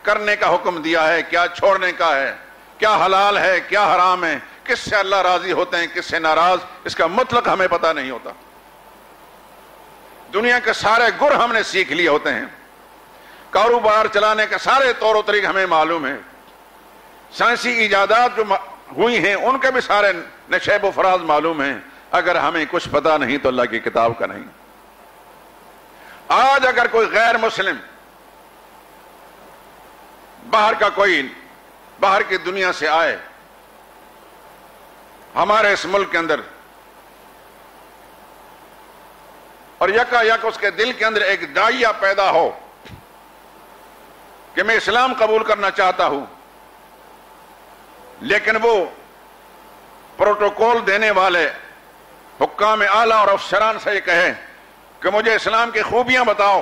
کرنے کا حکم دیا ہے، کیا چھوڑنے کا ہے، کیا حلال ہے، کیا حرام ہے، کس سے اللہ راضی ہوتے ہیں، کس سے ناراض، اس کا مطلق ہمیں پتہ نہیں ہوتا. دنیا کے سارے گر ہم نے سیکھ لیے ہوتے ہیں، کاروبار چلانے کے سارے طور و طریق ہمیں معلوم ہیں، سائنسی ایجادات جو ہوئی ہیں ان کے بھی سارے نشیب و فراز معلوم ہیں. اگر ہمیں کچھ پتہ نہیں تو اللہ کی کتاب کا نہیں. آج اگر کوئی غیر مسلم باہر کی دنیا سے آئے ہمارے اس ملک کے اندر، اور یکا یک اس کے دل کے اندر ایک داعیہ پیدا ہو کہ میں اسلام قبول کرنا چاہتا ہوں، لیکن وہ پروٹوکول دینے والے حکام اعلیٰ اور افسران سے یہ کہے کہ مجھے اسلام کی خوبیاں بتاؤ،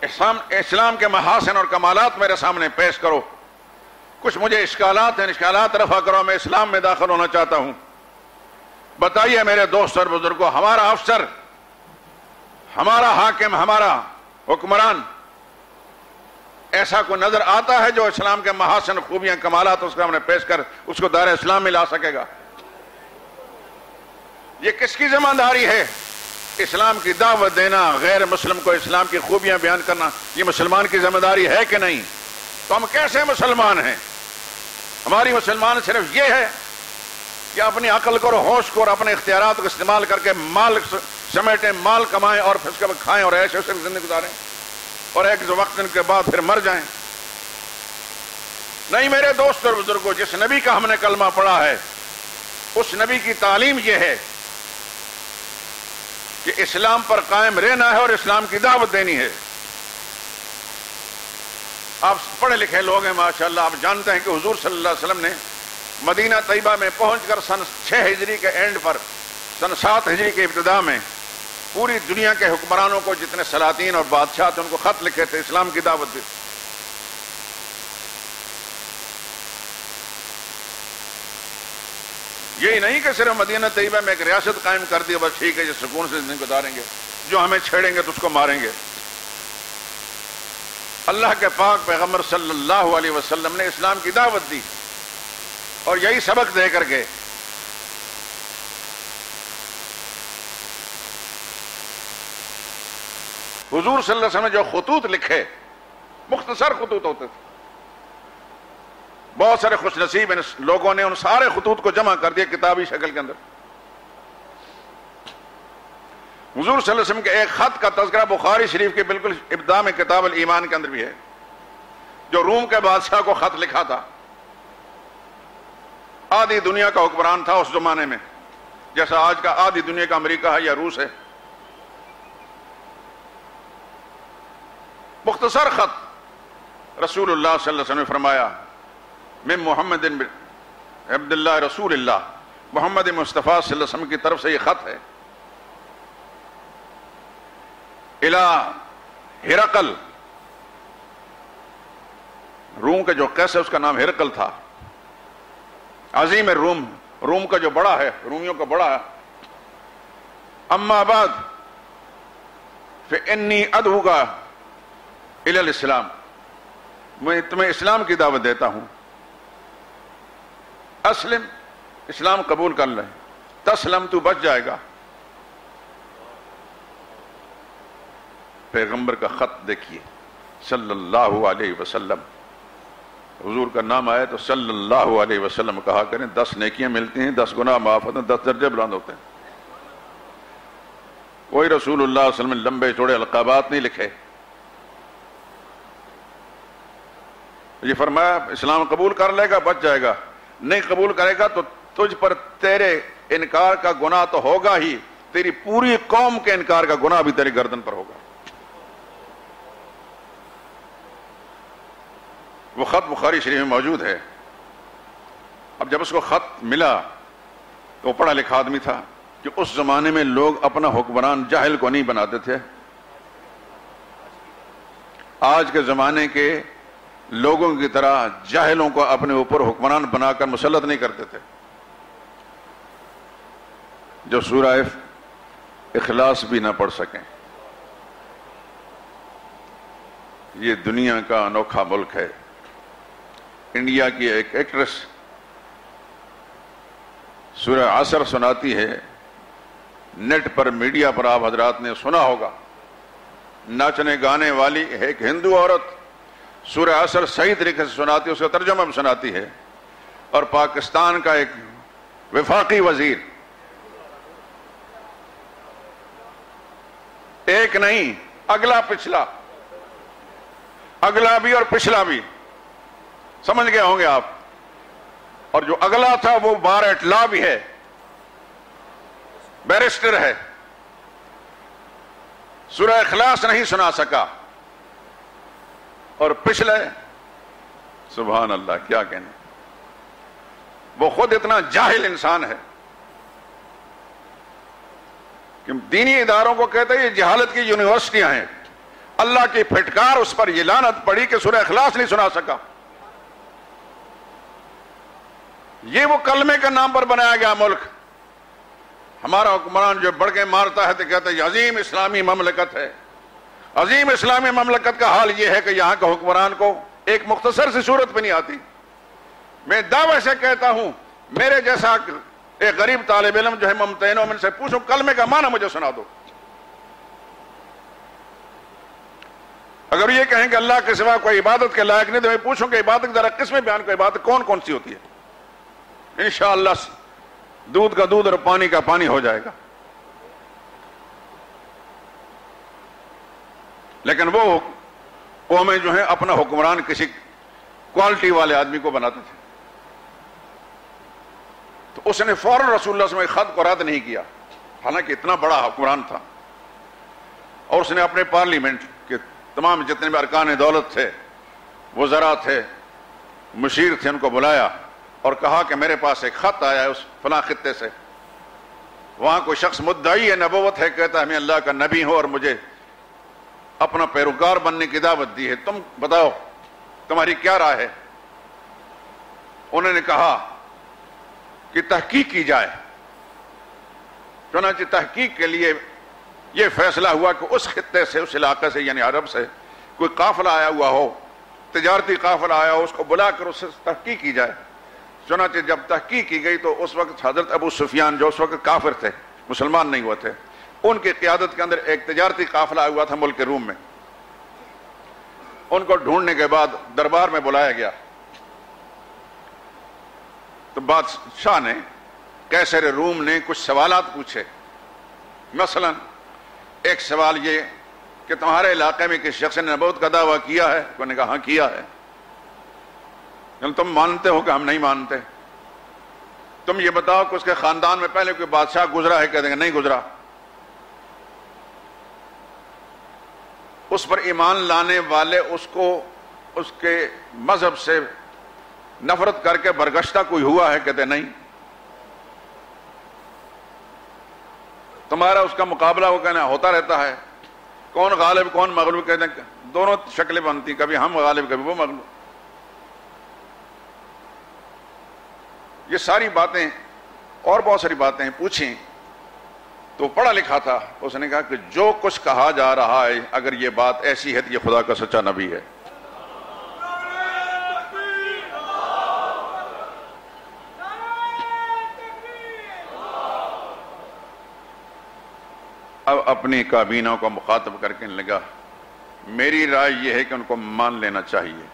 اسلام کے محاسن اور کمالات میرے سامنے پیش کرو، کچھ مجھے اشکالات ہیں، اشکالات رفع کرو، میں اسلام میں داخل ہونا چاہتا ہوں. بتائیے میرے دوست اور بزرگوں، ہمارا افسر، ہمارا حاکم، ہمارا حکمران ایسا کوئی نظر آتا ہے جو اسلام کے محاسن، خوبیاں، کمالات اس کا ہم نے پیش کر اس کو دائرہ اسلام میں لا سکے گا؟ یہ کس کی ذمہ داری ہے؟ اسلام کی دعوت دینا، غیر مسلم کو اسلام کی خوبیاں بیان کرنا، یہ مسلمان کی ذمہ داری ہے کہ نہیں؟ تو ہم کیسے مسلمان ہیں؟ ہماری مسلمان صرف یہ ہے کہ اپنی عقل کو اور ہوش کو اور اپنے اختیارات کو استعمال کر کے مال سمیٹیں، مال کمائیں اور پھر اس کے بعد کھائیں اور ایسے سے زندگی گزاریں اور ایک وقت کے بعد پھر مر جائیں. نہیں میرے دوست اور بزرگوں، جس نبی کا ہم نے کلمہ پڑھا ہے اس نبی کی تعلیم یہ ہے کہ اسلام پر قائم رہنا ہے اور اسلام کی دعوت دینی ہے. آپ پڑھے لکھے لوگ ہیں ماشاءاللہ، آپ جانتے ہیں کہ حضور صلی اللہ علیہ وسلم نے مدینہ طیبہ میں پہنچ کر سن 6 ہجری کے اینڈ پر، سن 7 ہجری کے ابتدا میں پوری دنیا کے حکمرانوں کو، جتنے سلاطین اور بادشاہ تھے، ان کو خط لکھے تھے، اسلام کی دعوت دی. یہی نہیں کہ صرف مدینہ طیبہ میں ایک ریاست قائم کر دی بس ٹھیک ہے یہ سکون سے زندگی گزاریں گے، جو ہمیں چھیڑیں گے تو اس کو ماریں گے. اللہ کے پاک پیغمبر صلی اللہ علیہ وسلم نے اسلام کی دعوت دی اور یہی سبق دے کر کے حضور صلی اللہ علیہ وسلم نے جو خطوط لکھے، مختصر خطوط ہوتے تھے، بہت سارے خوش نصیب لوگوں نے ان سارے خطوط کو جمع کر دیا کتابی شکل کے اندر. حضور صلی اللہ علیہ وسلم کے ایک خط کا تذکرہ بخاری شریف کے بالکل ابتدا میں کتاب الایمان کے اندر بھی ہے، جو روم کے بادشاہ کو خط لکھا تھا. آدھی دنیا کا حکمران تھا اس زمانے میں، جیسا آج کا آدھی دنیا کا امریکہ ہے یا روس ہے. مختصر خط، رسول اللہ صلی اللہ علیہ وسلم نے فرمایا من محمد عبد اللہ رسول اللہ، محمد مصطفیٰ صلی اللہ علیہ وسلم کی طرف سے یہ خط ہے الى ہرقل. روم کا جو قیصر اس کا نام ہرقل تھا، عظیم روم، روم کا جو بڑا ہے، رومیوں کا بڑا ہے. اما بعد فانی ادعوک الی الاسلام، میں تمہیں اسلام کی دعوت دیتا ہوں. اسلم، اسلام قبول کر لے، تسلم، تو بچ جائے گا۔ پیغمبر کا خط دیکھیے صلی اللہ علیہ وسلم، حضور کا نام آیا تو صلی اللہ علیہ وسلم کہا کریں، 10 نیکیاں ملتی ہیں، 10 گناہ معاف ہوتے ہیں، 10 درجے بلند ہوتے ہیں۔ کوئی رسول اللہ صلی اللہ علیہ وسلم نے لمبے چوڑے القابات نہیں لکھے۔ یہ فرمایا اسلام قبول کر لے گا بچ جائے گا، نہیں قبول کرے گا تو تجھ پر تیرے انکار کا گناہ تو ہوگا ہی، تیری پوری قوم کے انکار کا گناہ بھی تیری گردن پر ہوگا۔ وہ خط بخاری شریف میں موجود ہے۔ اب جب اس کو خط ملا تو وہ پڑھا لکھا آدمی تھا کہ اس زمانے میں لوگ اپنا حکمران جاہل کو نہیں بناتے تھے، آج کے زمانے کے لوگوں کی طرح جاہلوں کو اپنے اوپر حکمران بنا کر مسلط نہیں کرتے تھے۔ جو سورہ اخلاص بھی نہ پڑھ سکیں۔ یہ دنیا کا انوکھا ملک ہے۔ انڈیا کی ایک ایکٹریس سورہ عصر سناتی ہے، نیٹ پر میڈیا پر آپ حضرات نے سنا ہوگا، ناچنے گانے والی ایک ہندو عورت سورہ عصر صحیح طریقے سے سناتی ہے، اس کا ترجمہ بھی سناتی ہے، اور پاکستان کا ایک وفاقی وزیر، ایک نہیں اگلا پچھلا، اگلا بھی اور پچھلا بھی، سمجھ گئے ہوں گے آپ، اور جو اگلا تھا وہ بار ایٹ لا بھی ہے، بیرسٹر ہے، سورہ اخلاص نہیں سنا سکا، اور پچھلے سبحان اللہ کیا کہنے، وہ خود اتنا جاہل انسان ہے کہ دینی اداروں کو کہتے ہیں یہ جہالت کی یونیورسٹیاں ہیں، اللہ کی پھٹکار اس پر یہ لعنت پڑی کہ سورہ اخلاص نہیں سنا سکا۔ یہ وہ کلمے کے نام پر بنایا گیا ملک۔ ہمارا حکمران جو بڑھ کے مارتا ہے تو کہتا ہے یہ عظیم اسلامی مملکت ہے۔ عظیم اسلامی مملکت کا حال یہ ہے کہ یہاں کا حکمران کو ایک مختصر سی صورت پہ نہیں آتی۔ میں دعوے سے کہتا ہوں، میرے جیسا ایک غریب طالب علم جو ہے ممتحنوں میں سے پوچھو کلمے کا معنی مجھے سنا دو۔ اگر یہ کہیں کہ اللہ کے سوا کوئی عبادت کے لائق نہیں تو میں پوچھوں کہ عبادت ذرا قسمیں بیان کو عبادت کون کون سی ہوتی ہے؟ انشاءاللہ دودھ کا دودھ اور پانی کا پانی ہو جائے گا۔ لیکن وہ قومیں جو ہیں اپنا حکمران کسی کوالٹی والے آدمی کو بناتے تھے، تو اس نے فوراً رسول اللہ صلی اللہ علیہ وسلم خط کو رد نہیں کیا، حالانکہ اتنا بڑا حکمران تھا، اور اس نے اپنے پارلیمنٹ کے تمام جتنے بھی ارکان دولت تھے، وزراء تھے، مشیر تھے، ان کو بلایا اور کہا کہ میرے پاس ایک خط آیا ہے اس فلاں خطے سے، وہاں کوئی شخص مدعی ہے نبوت ہے، کہتا ہے میں اللہ کا نبی ہوں اور مجھے اپنا پیروکار بننے کی دعوت دی ہے، تم بتاؤ تمہاری کیا رائے ہے؟ انہوں نے کہا کہ تحقیق کی جائے۔ چنانچہ تحقیق کے لیے یہ فیصلہ ہوا کہ اس خطے سے، اس علاقے سے یعنی عرب سے کوئی قافلہ آیا ہوا ہو، تجارتی قافلہ آیا ہو، اس کو بلا کر اس سے تحقیق کی جائے۔ چنانچہ جب تحقیق کی گئی تو اس وقت حضرت ابو سفیان جو اس وقت کافر تھے، مسلمان نہیں ہوئے تھے، ان کی قیادت کے اندر ایک تجارتی قافلہ آیا ہوا تھا ملک روم میں۔ ان کو ڈھونڈنے کے بعد دربار میں بلایا گیا تو بادشاہ نے، قیصر روم نے کچھ سوالات پوچھے۔ مثلا ایک سوال یہ کہ تمہارے علاقے میں کسی شخص نے نبوت کا دعویٰ کیا ہے؟ انہوں نے کہا ہاں کیا ہے۔ تم مانتے ہو کہ ہم نہیں مانتے؟ تم یہ بتاؤ کہ اس کے خاندان میں پہلے کوئی بادشاہ گزرا ہے؟ کہتے ہیں نہیں گزرا۔ اس پر ایمان لانے والے اس کو اس کے مذہب سے نفرت کر کے برگشتہ کوئی ہوا ہے؟ کہتے نہیں۔ تمہارا اس کا مقابلہ وہ کہنا ہوتا رہتا ہے، کون غالب کون مغلوب؟ کہتے ہیں دونوں شکلیں بنتی، کبھی ہم غالب کبھی وہ مغلوب۔ یہ ساری باتیں اور بہت ساری باتیں پوچھیں تو پڑھا لکھا تھا، اس نے کہا کہ جو کچھ کہا جا رہا ہے اگر یہ بات ایسی ہے تو یہ خدا کا سچا نبی ہے۔ اب اپنی کابینہ کو مخاطب کر کے لگا میری رائے یہ ہے کہ ان کو مان لینا چاہیے،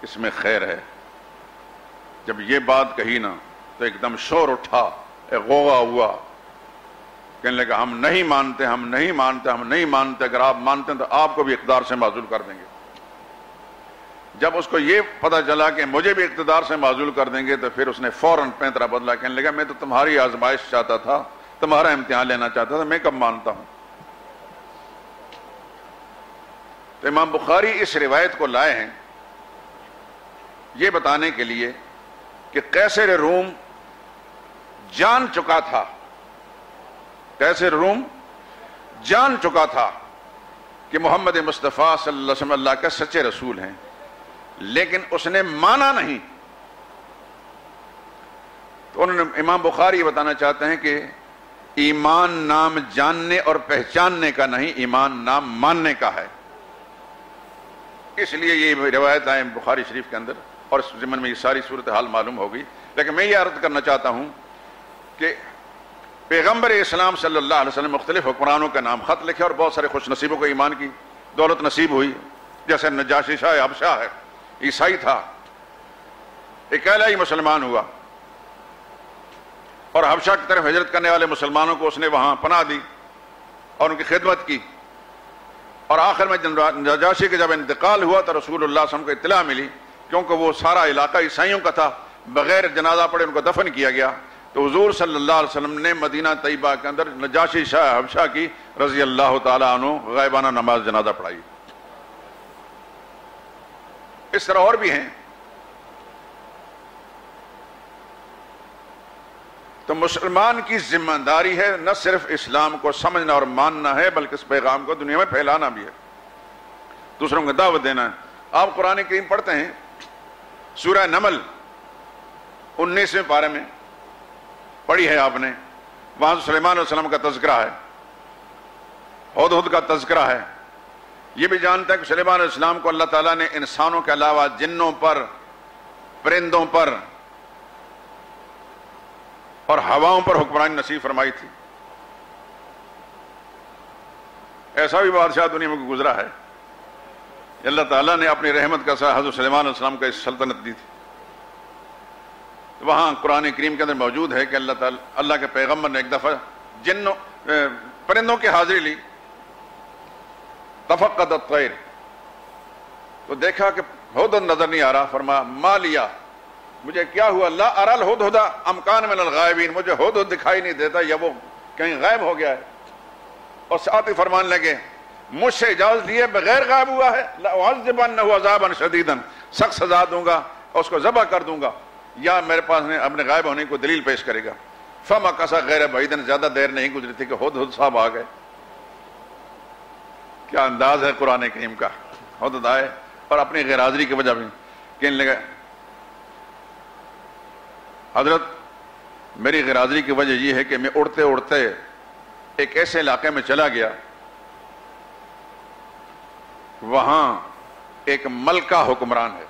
اس میں خیر ہے۔ جب یہ بات کہی نا تو ایک دم شور اٹھا، ایک غوغا ہوا، کہنے لگا ہم نہیں مانتے، ہم نہیں مانتے، ہم نہیں مانتے، اگر آپ مانتے ہیں تو آپ کو بھی اقتدار سے معزول کر دیں گے۔ جب اس کو یہ پتہ چلا کہ مجھے بھی اقتدار سے معزول کر دیں گے تو پھر اس نے فوراً پینترا بدلا، کہنے لگا میں تو تمہاری آزمائش چاہتا تھا، تمہارا امتحان لینا چاہتا تھا، میں کب مانتا ہوں۔ تو امام بخاری اس روایت کو لائے ہیں یہ بتانے کے لیے کہ قیصر روم جان چکا تھا، قیصر روم جان چکا تھا کہ محمد مصطفیٰ صلی اللہ علیہ وسلم اللہ کے سچے رسول ہیں، لیکن اس نے مانا نہیں۔ تو انہوں نے امام بخاری یہ بتانا چاہتے ہیں کہ ایمان نام جاننے اور پہچاننے کا نہیں، ایمان نام ماننے کا ہے۔ اس لیے یہ روایت آئے بخاری شریف کے اندر، اور اس ضمن میں یہ ساری صورتحال معلوم ہوگی۔ لیکن میں یہ عرض کرنا چاہتا ہوں کہ پیغمبر اسلام صلی اللہ علیہ وسلم مختلف حکمرانوں کا نام خط لکھے اور بہت سارے خوش نصیبوں کو ایمان کی دولت نصیب ہوئی، جیسے نجاشی شاہ حبشہ ہے، عیسائی تھا، اکیلا ہی مسلمان ہوا، اور حبشہ کی طرف ہجرت کرنے والے مسلمانوں کو اس نے وہاں پناہ دی اور ان کی خدمت کی، اور آخر میں نجاشی کے جب انتقال ہوا تو رسول اللہ صلی اللہ علیہ وسلم کو اطلاع ملی، کیونکہ وہ سارا علاقہ عیسائیوں کا تھا، بغیر جنازہ پڑے ان کو دفن کیا گیا۔ تو حضور صلی اللہ علیہ وسلم نے مدینہ طیبہ کے اندر نجاشی شاہ حبشہ کی رضی اللہ تعالیٰ عنہ غائبانہ نماز جنازہ پڑھائی۔ اس طرح اور بھی ہیں۔ تو مسلمان کی ذمہ داری ہے نہ صرف اسلام کو سمجھنا اور ماننا ہے، بلکہ اس پیغام کو دنیا میں پھیلانا بھی ہے، دوسروں کو دعوت دینا ہے۔ آپ قرآن کریم پڑھتے ہیں سورہ نمل 19ویں پارے میں، پڑھی ہے آپ نے، وہاں سلیمان علیہ السلام کا تذکرہ ہے، ہدہد کا تذکرہ ہے۔ یہ بھی جانتا ہے کہ سلیمان علیہ السلام کو اللہ تعالیٰ نے انسانوں کے علاوہ جنوں پر، پرندوں پر اور ہواؤں پر حکمرانی نصیب فرمائی تھی۔ ایسا بھی بادشاہ دنیا میں گزرا ہے، اللہ تعالیٰ نے اپنی رحمت کا سایہ حضرت سلیمان علیہ السلام کا اس سلطنت دی تھی۔ وہاں قرآن کریم کے اندر موجود ہے کہ اللہ کے پیغمبر نے ایک دفعہ پرندوں کی حاضری لی، تفقد الطیر، تو دیکھا کہ ہدہد نظر نہیں آ رہا، فرمایا ما لیا، مجھے کیا ہوا، لا ارى الہدہد ام کان من الغائبین، مجھے ہدہد دکھائی نہیں دیتا یا وہ کہیں غائب ہو گیا ہے۔ اور ساتھ ہی فرمان لگے مجھ سے اجازت لیے بغیر غائب ہوا ہے، لأعذبنہ عذابا شدیدا، سخت سزا دوں گا اور اس کو ذبح کر دوں گا، یا میرے پاس اپنے غائب ہونے کو دلیل پیش کرے گا۔ فمکث غیر بعید، زیادہ دیر نہیں گزری تھی کہ ہدہد صاحب آ گئے۔ کیا انداز ہے قرآن کریم کا۔ ہدہد آئے اور اپنی غیر حاضری کی وجہ بھی کہنے لگا حضرت میری غیر حاضری کی وجہ یہ ہے کہ میں اڑتے اڑتے ایک ایسے علاقے میں چلا گیا، وہاں ایک ملکہ حکمران ہے،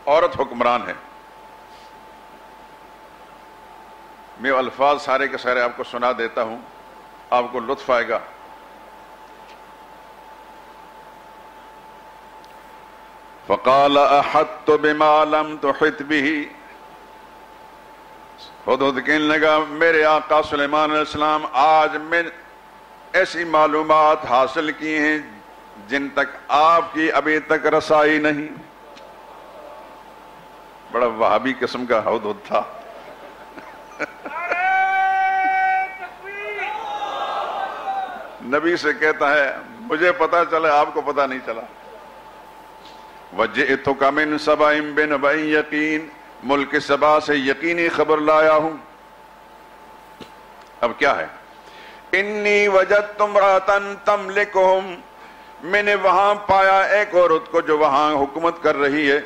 عورت حکمران ہے۔ میں الفاظ سارے کے سارے آپ کو سنا دیتا ہوں، آپ کو لطف آئے گا۔ فقال احطت بما لم تحط به، ہدہد کہنے لگا میرے آقا سلیمان علیہ السلام آج میں ایسی معلومات حاصل کی ہیں جن تک آپ کی ابھی تک رسائی نہیں۔ بڑا وہابی قسم کا ہدہد تھا۔ نبی سے کہتا ہے مجھے پتا چلا آپ کو پتا نہیں چلا۔ وجئتک من سبأ بنبأ یقین، ملک سبا سے یقینی خبر لایا ہوں۔ اب کیا ہے؟ انی وجدت امرأة تملکہم، میں نے وہاں پایا ایک عورت کو جو وہاں حکومت کر رہی ہے۔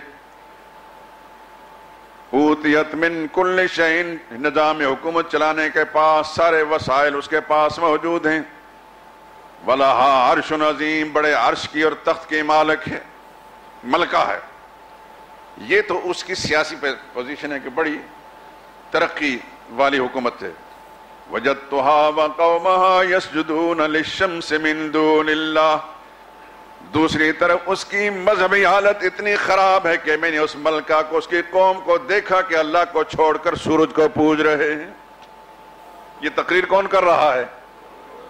اوتیت من کل شیء، نظام حکومت چلانے کے پاس سارے وسائل اس کے پاس موجود ہیں۔ وَلَهَا عَرْشٌ عظیم، بڑے عرش کی اور تخت کی مالک ہے، ملکہ ہے۔ یہ تو اس کی سیاسی پوزیشن ہے کہ بڑی ترقی والی حکومت ہے۔ وجدتها وقومها يسجدون للشمس من دون اللہ. دوسری طرف اس کی مذہبی حالت اتنی خراب ہے کہ میں نے اس ملکہ کو، اس کی قوم کو دیکھا کہ اللہ کو چھوڑ کر سورج کو پوج رہے ہیں. یہ تقریر کون کر رہا ہے؟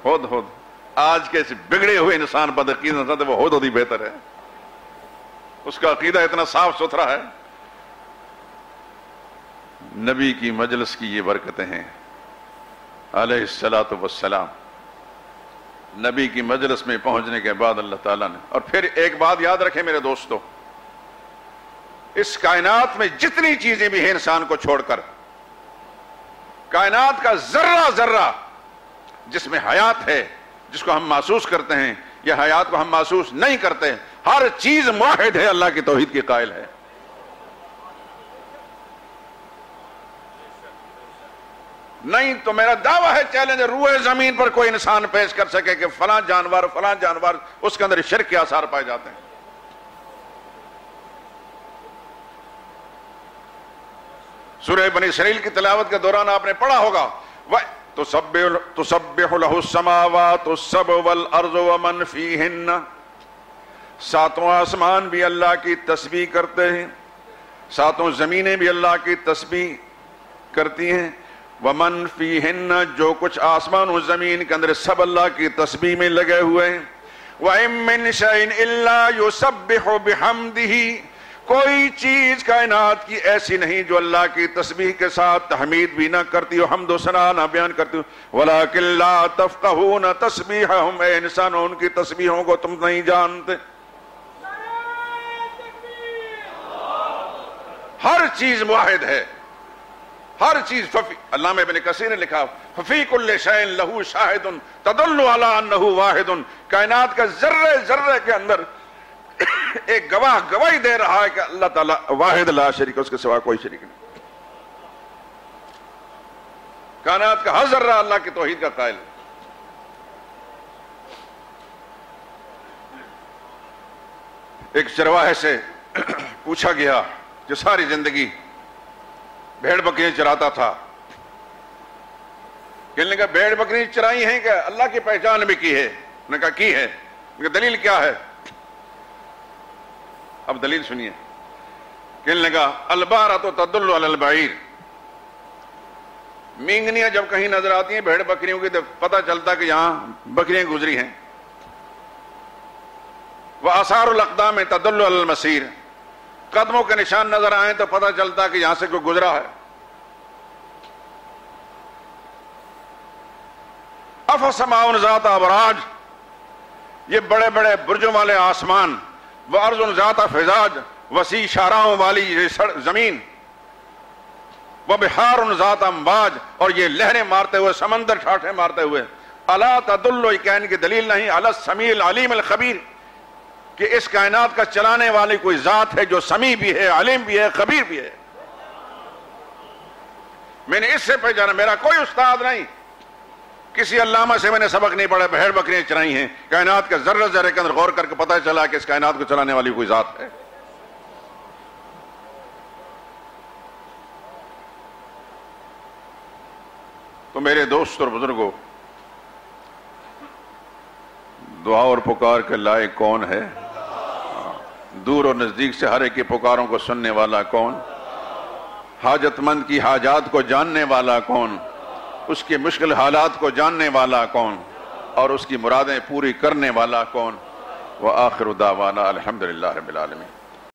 ہدہد. آج کے بگڑے ہوئے انسان بدعقیدہ انسان وہ ہدہد ہی بہتر ہے. اس کا عقیدہ اتنا صاف ستھرا ہے. نبی کی مجلس کی یہ برکتیں ہیں علیہ الصلاۃ والسلام. نبی کی مجلس میں پہنچنے کے بعد اللہ تعالیٰ نے، اور پھر ایک بات یاد رکھیں میرے دوستو، اس کائنات میں جتنی چیزیں بھی ہیں انسان کو چھوڑ کر، کائنات کا ذرہ ذرہ جس میں حیات ہے، جس کو ہم محسوس کرتے ہیں یا حیات کو ہم محسوس نہیں کرتے، ہر چیز موحد ہے، اللہ کی توحید کی قائل ہے. نہیں تو میرا دعویٰ ہے، چیلنج، روئے زمین پر کوئی انسان پیش کر سکے کہ فلاں جانور اس کے اندر شرک کے آثار پائے جاتے ہیں. سورہ بنی اسرائیل کی تلاوت کے دوران آپ نے پڑھا ہوگا تسبح لہ السماوات السبع والارض ومن فیہن. ساتوں آسمان بھی اللہ کی تسبیح کرتے ہیں، ساتوں زمینیں بھی اللہ کی تسبیح کرتی ہیں. ومن فیہن، جو کچھ آسمان و زمین کے اندر سب اللہ کی تسبیح میں لگے ہوئے ہیں. وَإِن مِّن شَيْءٍ إِلَّا يُسَبِّحُ بِحَمْدِهِ، کوئی چیز کائنات کی ایسی نہیں جو اللہ کی تسبیح کے ساتھ تحمید بھی نہ کرتی ہو، حمد و ثنا نہ بیان کرتی ہو. وَلَٰكِن لَّا تَفْقَهُونَ تَسْبِيحَهُمْ، اے انسانوں ان کی تسبیحوں کو تم نہیں جانتے. ہر چیز واحد ہے، ہر چیز. علامہ ابن کثیر نے لکھا ففی کل شیء لہ شاہد تدل علی انہ واحد. کائنات کا ذرے ذرے کے اندر ایک گواہ گواہی دے رہا ہے کہ اللہ تعالیٰ واحد لا شریک، اس کے سوا کوئی شریک نہیں. کائنات کا ہر ذرہ اللہ کی توحید کا قائل ہے. ایک چرواہے سے پوچھا گیا جو ساری زندگی بھیڑ بکریاں چراتا تھا، کہنے لگا بھیڑ بکریاں چرائی ہیں کہ اللہ کی پہچان بھی کی ہے؟ انہوں نے کہا کی ہے. دلیل کیا ہے؟ اب دلیل سنیے. کہنے لگا البارۃ تدل علی البعیر. مینگنیاں جب کہیں نظر آتی ہیں بھیڑ بکریوں کی تو پتہ چلتا کہ یہاں بکریاں گزری ہیں. وآثار الاقدام تدل علی المسیر. قدموں کے نشان نظر آئیں تو پتہ چلتا کہ یہاں سے کوئی گزرا ہے. افسماء ذات ابراج، یہ بڑے بڑے برجوں والے آسمان. وارض ذات فجاج، وسیع شاہراہوں والی یہ زمین. وبحار ذات امواج، اور یہ لہریں مارتے ہوئے سمندر ٹھاٹھیں مارتے ہوئے. الا تدل، یہ کہنے کی دلیل نہیں، علی السمیع العلیم الخبیر، کہ اس کائنات کا چلانے والی کوئی ذات ہے جو سمیع بھی ہے، علیم بھی ہے، خبیر بھی ہے. میں نے اس سے پہچانا، میرا کوئی استاد نہیں، کسی علامہ سے میں نے سبق نہیں پڑھا. بھیڑ بکریاں چرائی ہیں، کائنات کے ذرے ذرے کے اندر غور کر کے پتہ چلا کہ اس کائنات کو چلانے والی کوئی ذات ہے. تو میرے دوست اور بزرگوں، دعا اور پکار کے لائق کون ہے؟ دور اور نزدیک سے ہر ایک کی پکاروں کو سننے والا کون؟ حاجت مند کی حاجات کو جاننے والا کون؟ اس کے مشکل حالات کو جاننے والا کون؟ اور اس کی مرادیں پوری کرنے والا کون؟ وآخر دعوانا الحمدللہ رب العالمین.